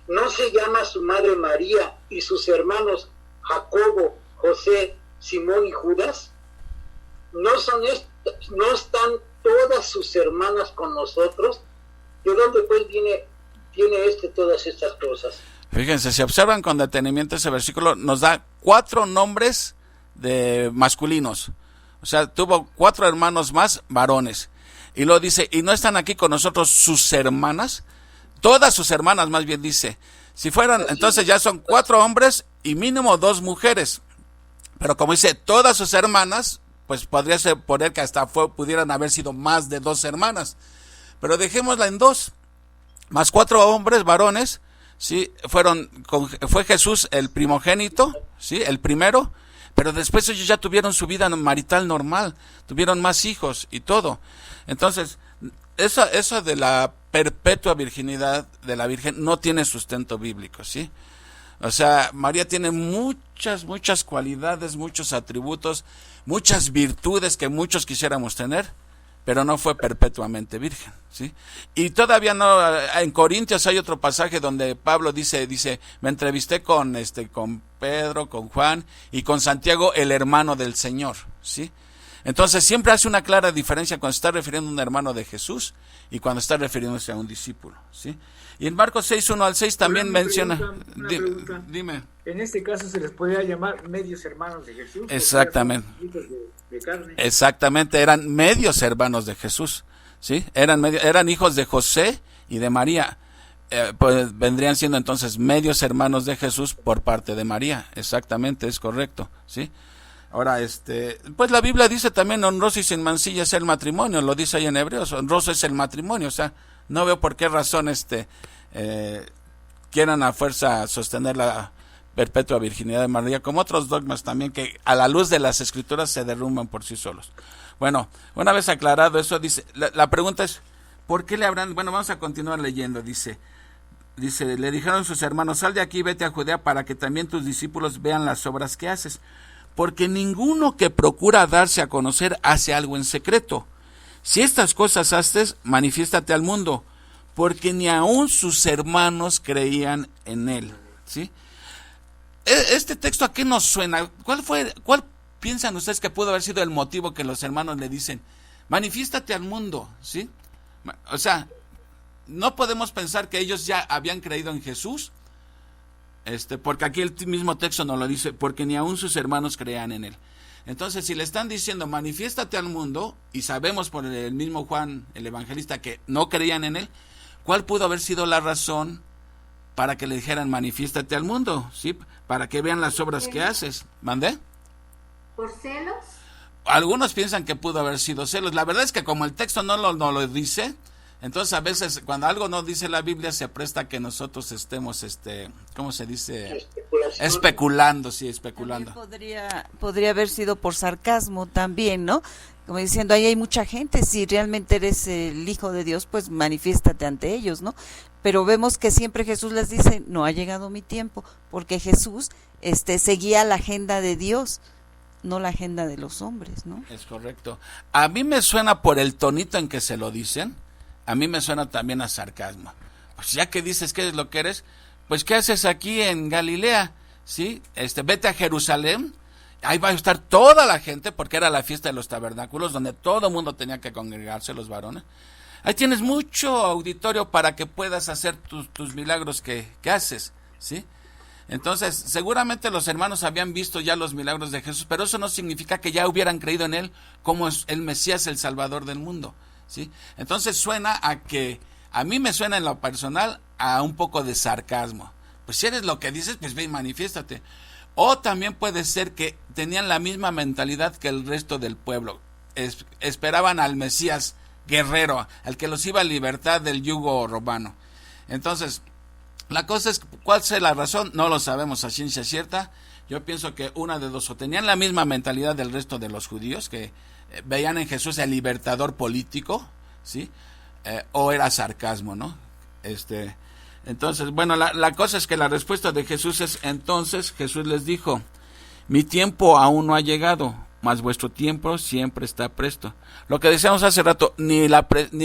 ¿No se llama su madre María y sus hermanos Jacobo, José, Simón y Judas? ¿No están todas sus hermanas con nosotros? ¿De dónde pues tiene todas estas cosas? Fíjense, si observan con detenimiento ese versículo, nos da 4 nombres de masculinos. O sea, tuvo 4 hermanos más varones. Y luego dice, ¿y no están aquí con nosotros sus hermanas? Todas sus hermanas, más bien dice. Si fueran, entonces ya son 4 hombres y mínimo 2 mujeres. Pero como dice, todas sus hermanas, pues podría ser poner que hasta pudieran haber sido más de 2 hermanas. Pero dejémosla en 2. Más 4 hombres, varones, ¿sí? Fue Jesús el primogénito, ¿sí? El primero. Pero después ellos ya tuvieron su vida marital normal. Tuvieron más hijos y todo. Entonces, eso de la perpetua virginidad de la Virgen no tiene sustento bíblico, ¿sí? O sea, María tiene muchas cualidades, muchos atributos, muchas virtudes que muchos quisiéramos tener, pero no fue perpetuamente virgen, ¿sí? Y todavía no, en Corintios hay otro pasaje donde Pablo dice, me entrevisté con Pedro, con Juan y con Santiago, el hermano del Señor, ¿sí? Entonces siempre hace una clara diferencia cuando se está refiriendo a un hermano de Jesús y cuando está refiriéndose a un discípulo, ¿sí? Y en Marcos 6, 1 al 6 también menciona... Una pregunta. Dime. En este caso se les podría llamar medios hermanos de Jesús. Exactamente. De carne. Exactamente, eran medios hermanos de Jesús, ¿sí? Eran hijos de José y de María. Pues vendrían siendo entonces medios hermanos de Jesús por parte de María. Exactamente, es correcto, ¿sí? Ahora, pues la Biblia dice también honroso y sin mancilla es el matrimonio, lo dice ahí en Hebreos, honroso es el matrimonio, o sea, no veo por qué razón quieran a fuerza sostener la perpetua virginidad de María, como otros dogmas también que a la luz de las Escrituras se derrumban por sí solos. Bueno, una vez aclarado eso, dice, la pregunta es, ¿por qué le habrán? Bueno, vamos a continuar leyendo, dice, le dijeron sus hermanos, sal de aquí y vete a Judea para que también tus discípulos vean las obras que haces, porque ninguno que procura darse a conocer hace algo en secreto. Si estas cosas haces, manifiéstate al mundo, porque ni aun sus hermanos creían en él, ¿sí? Este texto, ¿a qué nos suena? ¿Cuál piensan ustedes que pudo haber sido el motivo que los hermanos le dicen, manifiéstate al mundo, ¿sí? O sea, no podemos pensar que ellos ya habían creído en Jesús, porque aquí el mismo texto nos lo dice, porque ni aun sus hermanos creían en él. Entonces, si le están diciendo, manifiéstate al mundo, y sabemos por el mismo Juan, el evangelista, que no creían en él, ¿cuál pudo haber sido la razón para que le dijeran, manifiéstate al mundo? ¿Sí? Para que vean las obras que haces. ¿Mandé? ¿Por celos? Algunos piensan que pudo haber sido celos. La verdad es que como el texto no lo dice, entonces a veces cuando algo no dice la Biblia se presta a que nosotros estemos, ¿cómo se dice? Especulando, sí, especulando. Podría haber sido por sarcasmo también, ¿no? Como diciendo, ahí hay mucha gente, si realmente eres el Hijo de Dios, pues manifiéstate ante ellos, ¿no? Pero vemos que siempre Jesús les dice, no ha llegado mi tiempo, porque Jesús seguía la agenda de Dios, no la agenda de los hombres, ¿no? Es correcto. A mí me suena por el tonito en que se lo dicen, a mí me suena también a sarcasmo. Pues ya que dices que es lo que eres, pues ¿qué haces aquí en Galilea? ¿Sí? Vete a Jerusalén, ahí va a estar toda la gente, porque era la fiesta de los tabernáculos, donde todo el mundo tenía que congregarse, los varones. Ahí tienes mucho auditorio para que puedas hacer tus milagros que haces, ¿sí? Entonces, seguramente los hermanos habían visto ya los milagros de Jesús, pero eso no significa que ya hubieran creído en él como el Mesías, el Salvador del mundo, ¿sí? Entonces a mí me suena en lo personal a un poco de sarcasmo. Pues si eres lo que dices, pues ve y manifiéstate. O también puede ser que tenían la misma mentalidad que el resto del pueblo. Esperaban al Mesías guerrero, al que los iba a libertar del yugo romano. Entonces, la cosa es, ¿cuál es la razón? No lo sabemos a ciencia cierta. Yo pienso que una de dos, o tenían la misma mentalidad del resto de los judíos, que veían en Jesús el libertador político, ¿sí? O era sarcasmo, ¿no? Entonces, bueno, la cosa es que la respuesta de Jesús es, entonces Jesús les dijo, mi tiempo aún no ha llegado, mas vuestro tiempo siempre está presto. Lo que decíamos hace rato, ni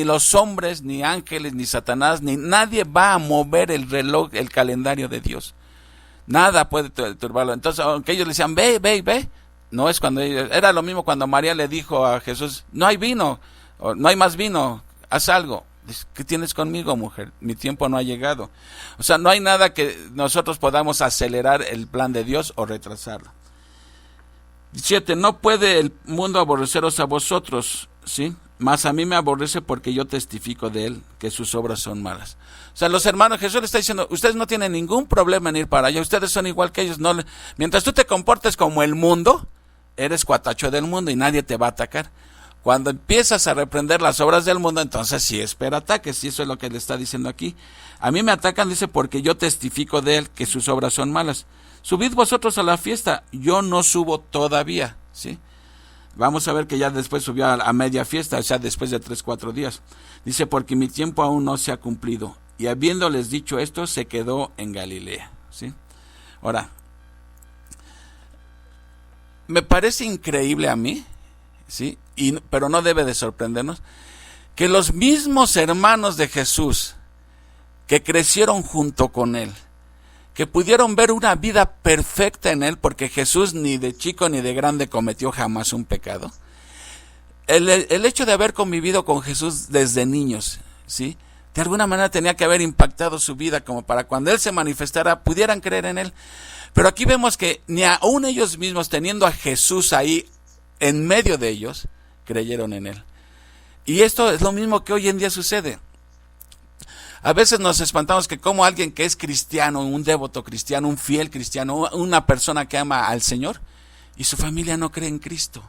los hombres, ni ángeles, ni Satanás, ni nadie va a mover el reloj, el calendario de Dios. Nada puede turbarlo. Entonces, aunque ellos le decían, ve, no es cuando ellos, era lo mismo cuando María le dijo a Jesús, no hay vino, o no hay más vino, haz algo. ¿Qué tienes conmigo, mujer? Mi tiempo no ha llegado. O sea, no hay nada que nosotros podamos acelerar el plan de Dios o retrasarlo. 7. No puede el mundo aborreceros a vosotros, ¿sí? Mas a mí me aborrece porque yo testifico de él que sus obras son malas. O sea, los hermanos, Jesús le está diciendo, ustedes no tienen ningún problema en ir para allá, ustedes son igual que ellos. Mientras tú te comportes como el mundo, eres cuatacho del mundo y nadie te va a atacar. Cuando empiezas a reprender las obras del mundo, entonces sí espera ataques, y eso es lo que le está diciendo aquí. A mí me atacan, dice, porque yo testifico de él que sus obras son malas. Subid vosotros a la fiesta, yo no subo todavía, ¿sí? Vamos a ver que ya después subió a media fiesta, o sea, después de 3-4 días. Dice, porque mi tiempo aún no se ha cumplido. Y habiéndoles dicho esto, se quedó en Galilea, ¿sí? Ahora, me parece increíble a mí ¿sí? Pero no debe de sorprendernos que los mismos hermanos de Jesús que crecieron junto con él, que pudieron ver una vida perfecta en él, porque Jesús ni de chico ni de grande cometió jamás un pecado. El hecho de haber convivido con Jesús desde niños, ¿sí?, de alguna manera tenía que haber impactado su vida como para cuando él se manifestara pudieran creer en él. Pero aquí vemos que ni aún ellos mismos, teniendo a Jesús ahí en medio de ellos, creyeron en él. Y esto es lo mismo que hoy en día sucede. A veces nos espantamos que como alguien que es cristiano, un devoto cristiano, un fiel cristiano, una persona que ama al Señor, y su familia no cree en Cristo.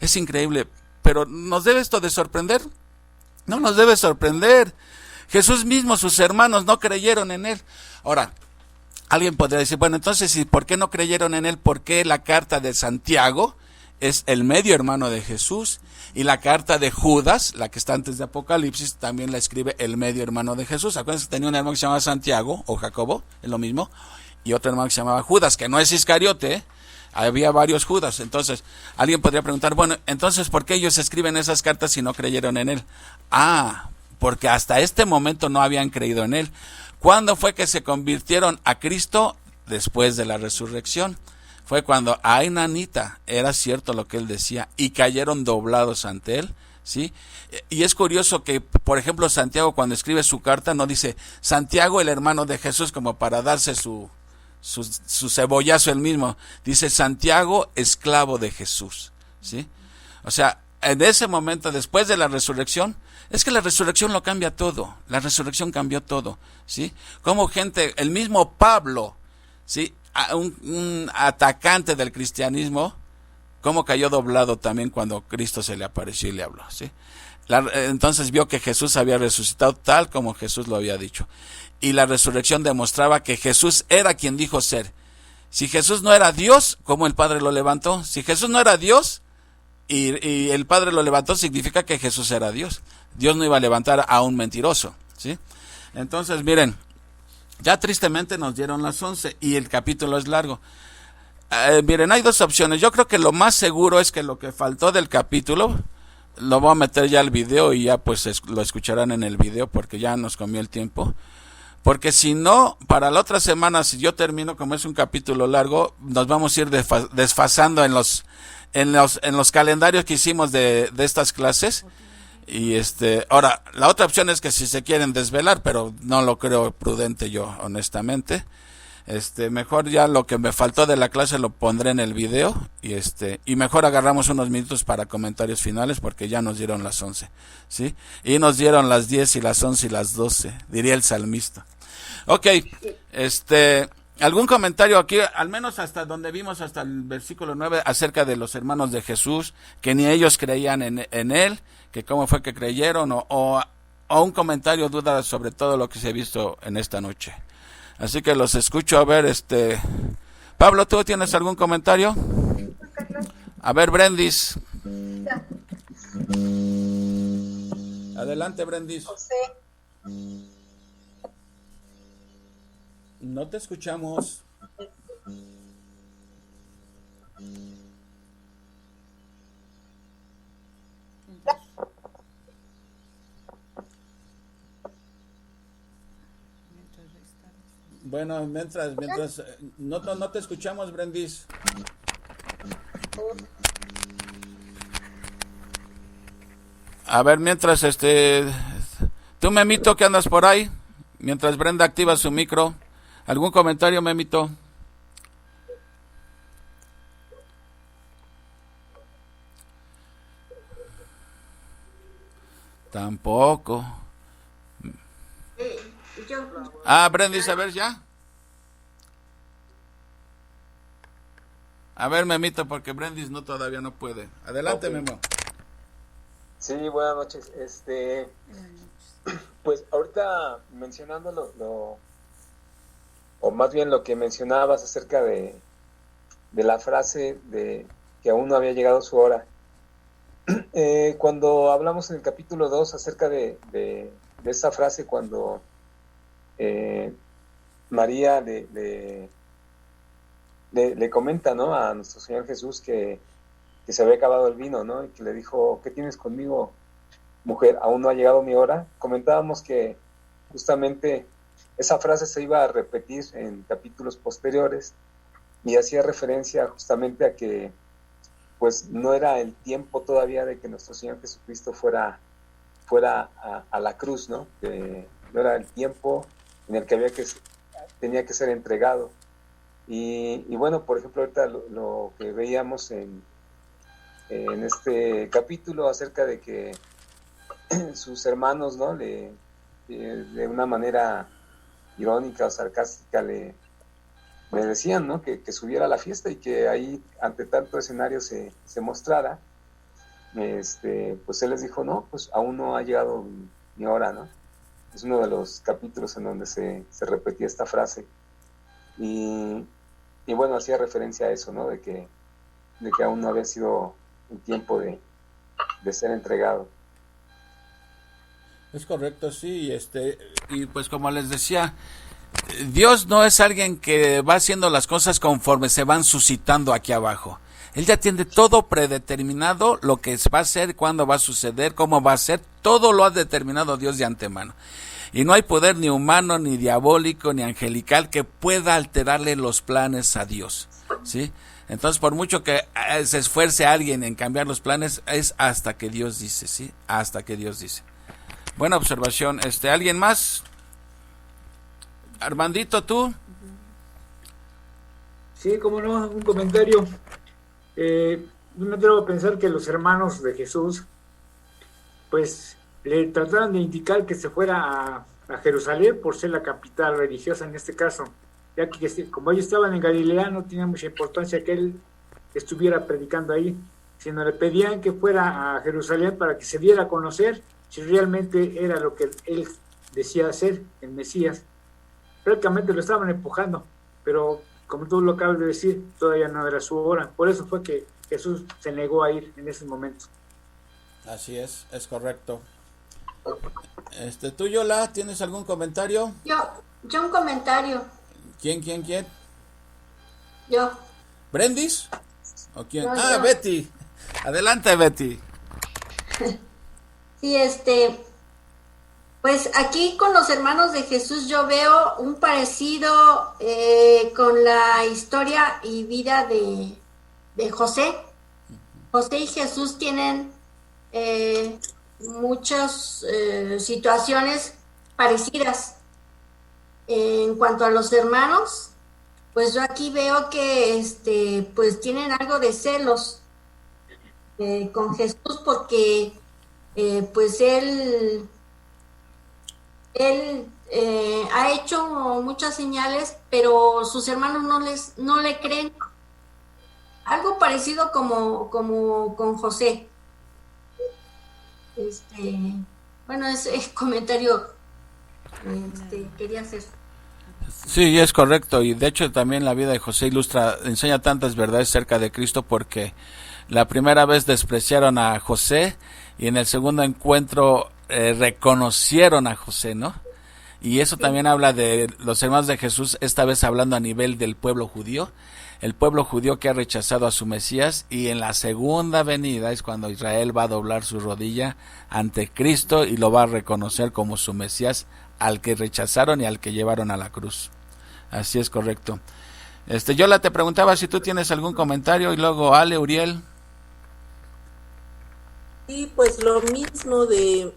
Es increíble, pero ¿nos debe esto de sorprender? No nos debe sorprender. Jesús mismo, sus hermanos no creyeron en él. Ahora, alguien podría decir, bueno, entonces, ¿y por qué no creyeron en él? ¿Por qué la carta de Santiago es el medio hermano de Jesús? Y la carta de Judas, la que está antes de Apocalipsis, también la escribe el medio hermano de Jesús. Acuérdense que tenía un hermano que se llamaba Santiago, o Jacobo, es lo mismo, y otro hermano que se llamaba Judas, que no es Iscariote, ¿eh? Había varios Judas. Entonces, alguien podría preguntar, bueno, entonces, ¿por qué ellos escriben esas cartas si no creyeron en él? Porque hasta este momento no habían creído en él. ¿Cuándo fue que se convirtieron a Cristo? Después de la resurrección. Fue cuando, ay, nanita, era cierto lo que él decía, y cayeron doblados ante él, ¿sí? Y es curioso que, por ejemplo, Santiago, cuando escribe su carta, no dice Santiago, el hermano de Jesús, como para darse su cebollazo él mismo. Dice Santiago, esclavo de Jesús, ¿sí? O sea, en ese momento, después de la resurrección, es que la resurrección lo cambia todo. La resurrección cambió todo, ¿sí? Como gente, el mismo Pablo, ¿sí?, un atacante del cristianismo, cómo cayó doblado también cuando Cristo se le apareció y le habló, ¿sí? Entonces vio que Jesús había resucitado tal como Jesús lo había dicho. Y la resurrección demostraba que Jesús era quien dijo ser. Si Jesús no era Dios, ¿cómo el Padre lo levantó? Si Jesús no era Dios y el Padre lo levantó, significa que Jesús era Dios. Dios no iba a levantar a un mentiroso, ¿sí? Entonces, miren, ya tristemente nos dieron las 11 y el capítulo es largo. Miren, hay dos opciones. Yo creo que lo más seguro es que lo que faltó del capítulo lo voy a meter ya al video y ya pues lo escucharán en el video porque ya nos comió el tiempo. Porque si no, para la otra semana, si yo termino, como es un capítulo largo, nos vamos a ir desfasando en los calendarios que hicimos de estas clases. Y ahora, la otra opción es que si se quieren desvelar, pero no lo creo prudente yo, honestamente. Mejor ya lo que me faltó de la clase lo pondré en el video y mejor agarramos unos minutos para comentarios finales porque ya nos dieron las 11, ¿sí? Y nos dieron las 10 y las 11 y las 12, diría el salmista. Ok, ¿algún comentario aquí, al menos hasta donde vimos hasta el versículo 9, acerca de los hermanos de Jesús, que ni ellos creían en él, que cómo fue que creyeron, o un comentario, duda sobre todo lo que se ha visto en esta noche? Así que los escucho. A ver, Pablo, ¿tú tienes algún comentario? A ver, Brendis. Adelante, Brendis. No te escuchamos. Bueno, mientras no te escuchamos, Brendis. A ver, mientras tú, Memito, que andas por ahí, mientras Brenda activa su micro, ¿algún comentario, Memito? Tampoco. Brendis, a ver ya. A ver, Memito, porque Brendis todavía no puede. Adelante, okay. Memo. Sí, buenas noches. Pues ahorita mencionando o más bien lo que mencionabas acerca de la frase de que aún no había llegado su hora. Cuando hablamos en el capítulo 2 acerca de esa frase, cuando María le comenta, ¿no?, a nuestro Señor Jesús que que se había acabado el vino, ¿no? Y que le dijo, ¿qué tienes conmigo, mujer? ¿Aún no ha llegado mi hora? Comentábamos que justamente esa frase se iba a repetir en capítulos posteriores y hacía referencia justamente a que pues no era el tiempo todavía de que nuestro Señor Jesucristo fuera a la cruz, ¿no? Que no era el tiempo en el que tenía que ser entregado. Y bueno, por ejemplo, ahorita lo que veíamos en este capítulo acerca de que sus hermanos, ¿no? De una manera irónica o sarcástica le decían, ¿no? Que subiera a la fiesta y que ahí ante tanto escenario se mostrara. Pues él les dijo, no, pues aún no ha llegado mi hora, ¿no? Es uno de los capítulos en donde se repetía esta frase. Y bueno, hacía referencia a eso, ¿no? De que aún no había sido el tiempo de ser entregado. Es correcto, sí, y pues como les decía, Dios no es alguien que va haciendo las cosas conforme se van suscitando aquí abajo. Él ya tiene todo predeterminado, lo que va a ser, cuándo va a suceder, cómo va a ser, todo lo ha determinado Dios de antemano. Y no hay poder ni humano, ni diabólico, ni angelical que pueda alterarle los planes a Dios, ¿sí? Entonces, por mucho que se esfuerce alguien en cambiar los planes, es hasta que Dios dice, ¿sí? Hasta que Dios dice. Buena observación. ¿Alguien más? Armandito, ¿tú? Sí, cómo no, un comentario. No me atrevo a pensar que los hermanos de Jesús, pues, le trataron de indicar que se fuera a Jerusalén por ser la capital religiosa en este caso, ya que como ellos estaban en Galilea no tenía mucha importancia que él estuviera predicando ahí, sino le pedían que fuera a Jerusalén para que se diera a conocer si realmente era lo que él decía ser, el Mesías. Prácticamente lo estaban empujando, pero como tú lo acabas de decir, todavía no era su hora. Por eso fue que Jesús se negó a ir en ese momento. Así es correcto. ¿Tú, Yola, tienes algún comentario? Yo un comentario. ¿Quién? Yo. ¿Brendis? ¿O quién? No, yo. Betty. Adelante, Betty. Sí, pues aquí con los hermanos de Jesús yo veo un parecido con la historia y vida de José. José y Jesús tienen muchas situaciones parecidas. En cuanto a los hermanos, pues yo aquí veo que pues tienen algo de celos con Jesús porque pues él ha hecho muchas señales, pero sus hermanos no le creen. Algo parecido como con José. Bueno, ese comentario quería hacer. Sí, es correcto, y de hecho también la vida de José enseña tantas verdades acerca de Cristo, porque la primera vez despreciaron a José y en el segundo encuentro reconocieron a José, ¿no? Y eso también habla de los hermanos de Jesús, esta vez hablando a nivel del pueblo judío, el pueblo judío que ha rechazado a su Mesías, y en la segunda venida es cuando Israel va a doblar su rodilla ante Cristo y lo va a reconocer como su Mesías, al que rechazaron y al que llevaron a la cruz. Así es correcto. Yola, te preguntaba si tú tienes algún comentario, y luego Ale, Uriel. Y pues lo mismo de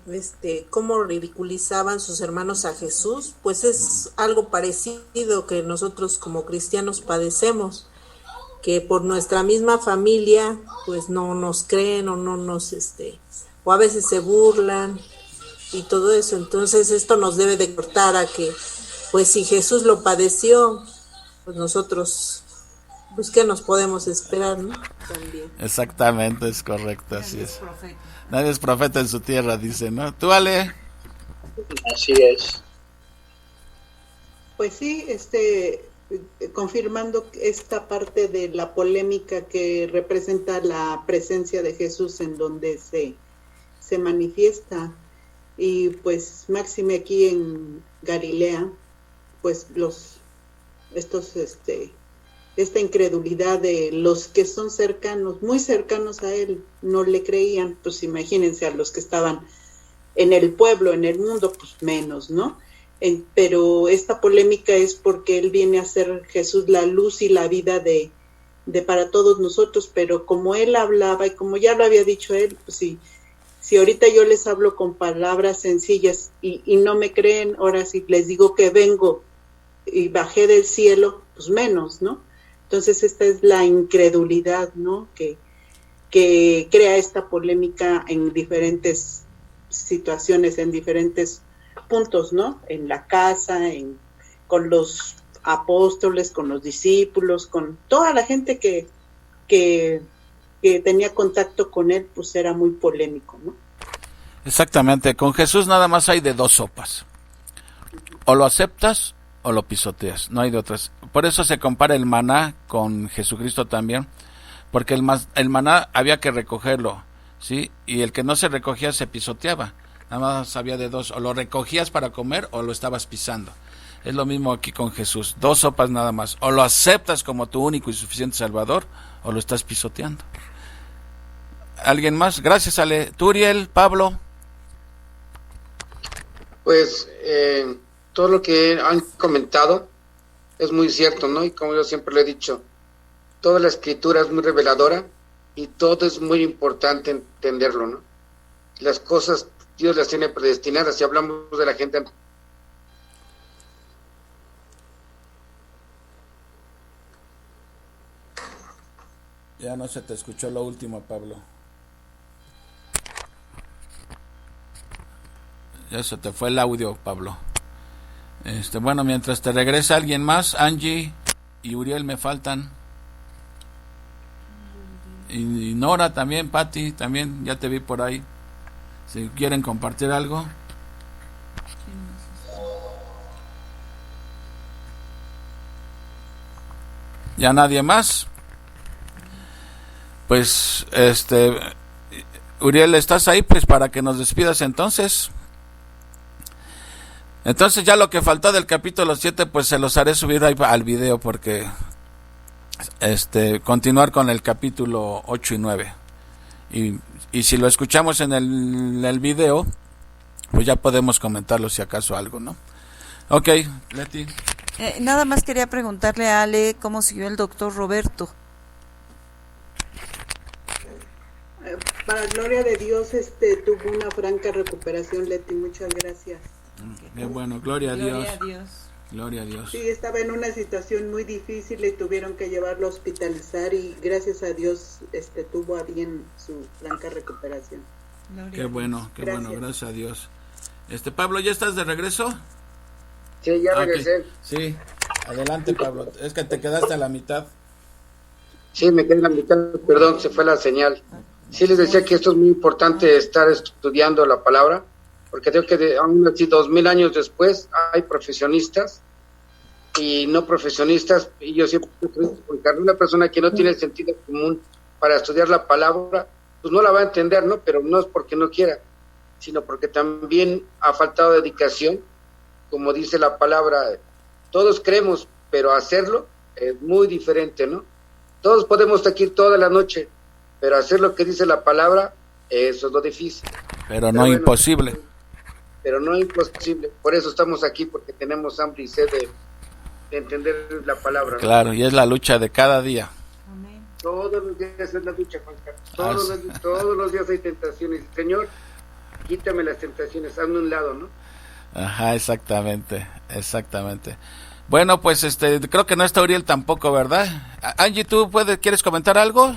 cómo ridiculizaban sus hermanos a Jesús, pues es algo parecido que nosotros como cristianos padecemos, que por nuestra misma familia pues no nos creen o no nos o a veces se burlan y todo eso. Entonces esto nos debe de cortar a que pues si Jesús lo padeció, pues nosotros pues qué nos podemos esperar, ¿no? También. Exactamente, es correcto, así es. Nadie es profeta en su tierra, dice, ¿no? ¿Tú, Ale? Así es. Pues sí, confirmando esta parte de la polémica que representa la presencia de Jesús en donde se manifiesta, y pues máxime aquí esta incredulidad de los que son cercanos, muy cercanos a él, no le creían. Pues imagínense a los que estaban en el pueblo, en el mundo, pues menos, ¿no? Pero esta polémica es porque él viene a ser Jesús la luz y la vida de para todos nosotros, pero como él hablaba y como ya lo había dicho él, pues si ahorita yo les hablo con palabras sencillas y no me creen, ahora si les digo que vengo y bajé del cielo, pues menos, ¿no? Entonces esta es la incredulidad, ¿no? Que crea esta polémica en diferentes situaciones, en diferentes puntos, ¿no? En la casa, con los apóstoles, con los discípulos, con toda la gente que tenía contacto con él, pues era muy polémico, ¿no? Exactamente, con Jesús nada más hay de dos sopas, o lo aceptas o lo pisoteas, no hay de otras. Por eso se compara el maná con Jesucristo también, porque el maná había que recogerlo, ¿sí? Y el que no se recogía se pisoteaba. Nada más había de dos, o lo recogías para comer o lo estabas pisando. Es lo mismo aquí con Jesús, dos sopas nada más, o lo aceptas como tu único y suficiente Salvador o lo estás pisoteando. ¿Alguien más? Gracias, Ale. Turiel, Pablo. Pues todo lo que han comentado es muy cierto, ¿no? Y como yo siempre lo he dicho, toda la escritura es muy reveladora y todo es muy importante entenderlo, ¿no? Las cosas Dios las tiene predestinadas. Si hablamos de la gente, ya no se te escuchó lo último, Pablo. Ya se te fue el audio, Pablo. Bueno, mientras te regresa alguien más, Angie y Uriel me faltan. Y Nora también, Patti también, ya te vi por ahí. Si quieren compartir algo. ¿Ya nadie más? Pues, Uriel, ¿estás ahí? Pues para que nos despidas entonces. Entonces ya lo que faltó del capítulo 7, pues se los haré subir ahí al video porque continuar con el capítulo 8 y 9. Y si lo escuchamos en el video, pues ya podemos comentarlo si acaso algo, ¿no? Ok, Leti. Nada más quería preguntarle a Ale cómo siguió el doctor Roberto. Para gloria de Dios, tuvo una franca recuperación, Leti, muchas gracias. Bien, bueno, gloria a Dios. Gloria a Dios. Sí, estaba en una situación muy difícil y tuvieron que llevarlo a hospitalizar y gracias a Dios tuvo a bien su franca recuperación. Qué bueno, gracias a Dios. Pablo, ¿ya estás de regreso? Sí, ya regresé. Sí, adelante, Pablo. Es que te quedaste a la mitad. Sí, me quedé a la mitad, perdón, se fue la señal. Sí, les decía que esto es muy importante, estar estudiando la palabra, porque creo que aún así 2000 años después hay profesionistas y no profesionistas, y yo siempre porque una persona que no tiene el sentido común para estudiar la palabra, pues no la va a entender, ¿no? Pero no es porque no quiera, sino porque también ha faltado dedicación, como dice la palabra, todos creemos, pero hacerlo es muy diferente, ¿no? Todos podemos estar aquí toda la noche, pero hacer lo que dice la palabra, eso es lo difícil. Pero no imposible. Pero no imposible. Por eso estamos aquí, porque tenemos hambre y sed de entender la palabra, ¿no? Claro, y es la lucha de cada día. Amén. Todos los días es la lucha, Juan Carlos. Todos los días hay tentaciones. Señor, quítame las tentaciones, hazme un lado, ¿no? Ajá, exactamente. Bueno, pues creo que no está Uriel tampoco, ¿verdad? Angie, ¿tú quieres comentar algo?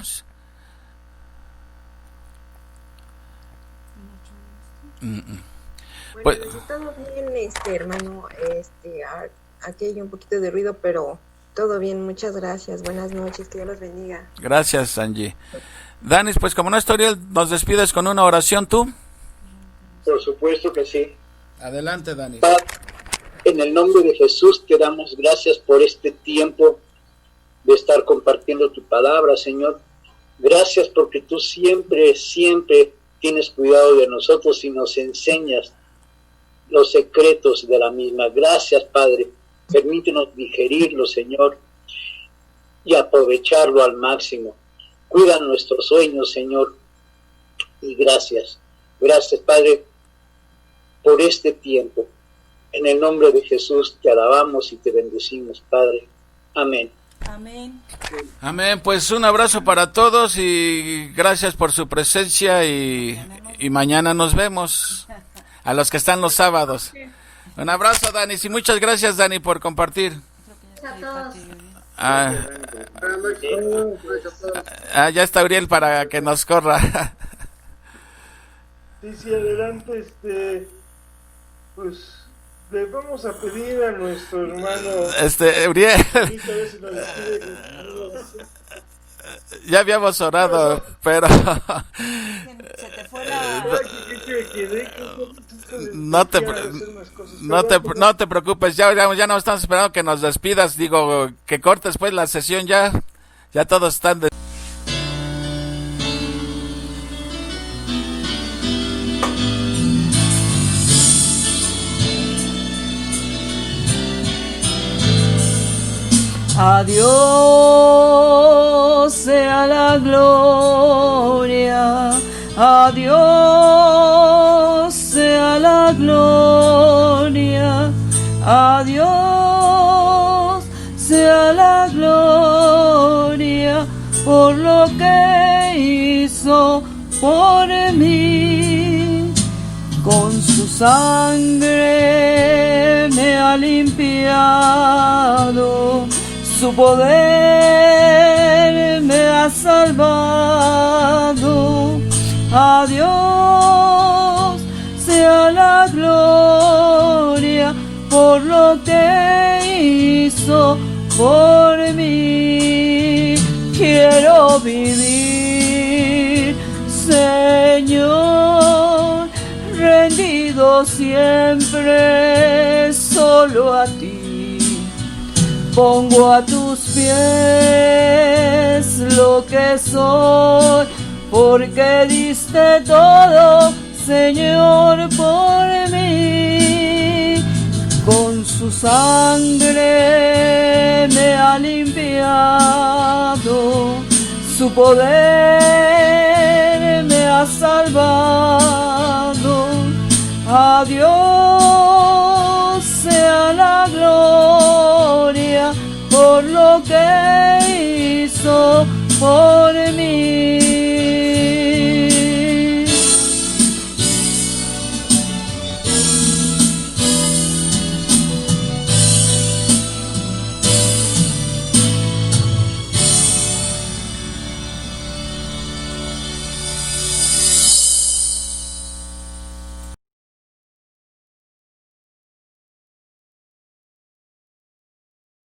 Pues todo bien, hermano, aquí hay un poquito de ruido, pero todo bien, muchas gracias, buenas noches, que Dios los bendiga. Gracias, Angie. Danis, pues como no está Uriel, ¿nos despides con una oración tú? Por supuesto que sí. Adelante, Danis. En el nombre de Jesús te damos gracias por este tiempo de estar compartiendo tu palabra, Señor. Gracias porque tú siempre tienes cuidado de nosotros y nos enseñas los secretos de la misma. Gracias, Padre. Permítenos digerirlo, Señor. y aprovecharlo al máximo. Cuida nuestros sueños, Señor, y gracias. Gracias, Padre, por este tiempo. En el nombre de Jesús te alabamos y te bendecimos, Padre. Amén. Amén. Amén. Pues un abrazo para todos y gracias por su presencia y mañana nos vemos. A los que están los sábados. Un abrazo, Dani. Y muchas gracias, Dani, por compartir. A todos. Ya está Uriel para que nos corra. Sí, adelante, pues le vamos a pedir a nuestro hermano Uriel. a ver si nos despide. Ya habíamos orado, pero Se te fue la... no te preocupes, ya no estamos esperando que nos despidas, digo, que cortes pues la sesión ya todos están A Dios sea la gloria, a Dios sea la gloria, a Dios sea la gloria por lo que hizo por mí. Con su sangre me ha limpiado, su poder me ha salvado. A Dios sea la gloria por lo que hizo por mí. Quiero vivir, Señor, rendido siempre solo a ti. Pongo a tus pies lo que soy, porque diste todo, Señor, por mí. Con su sangre me ha limpiado, su poder me ha salvado. A Dios sea la gloria por lo que hizo por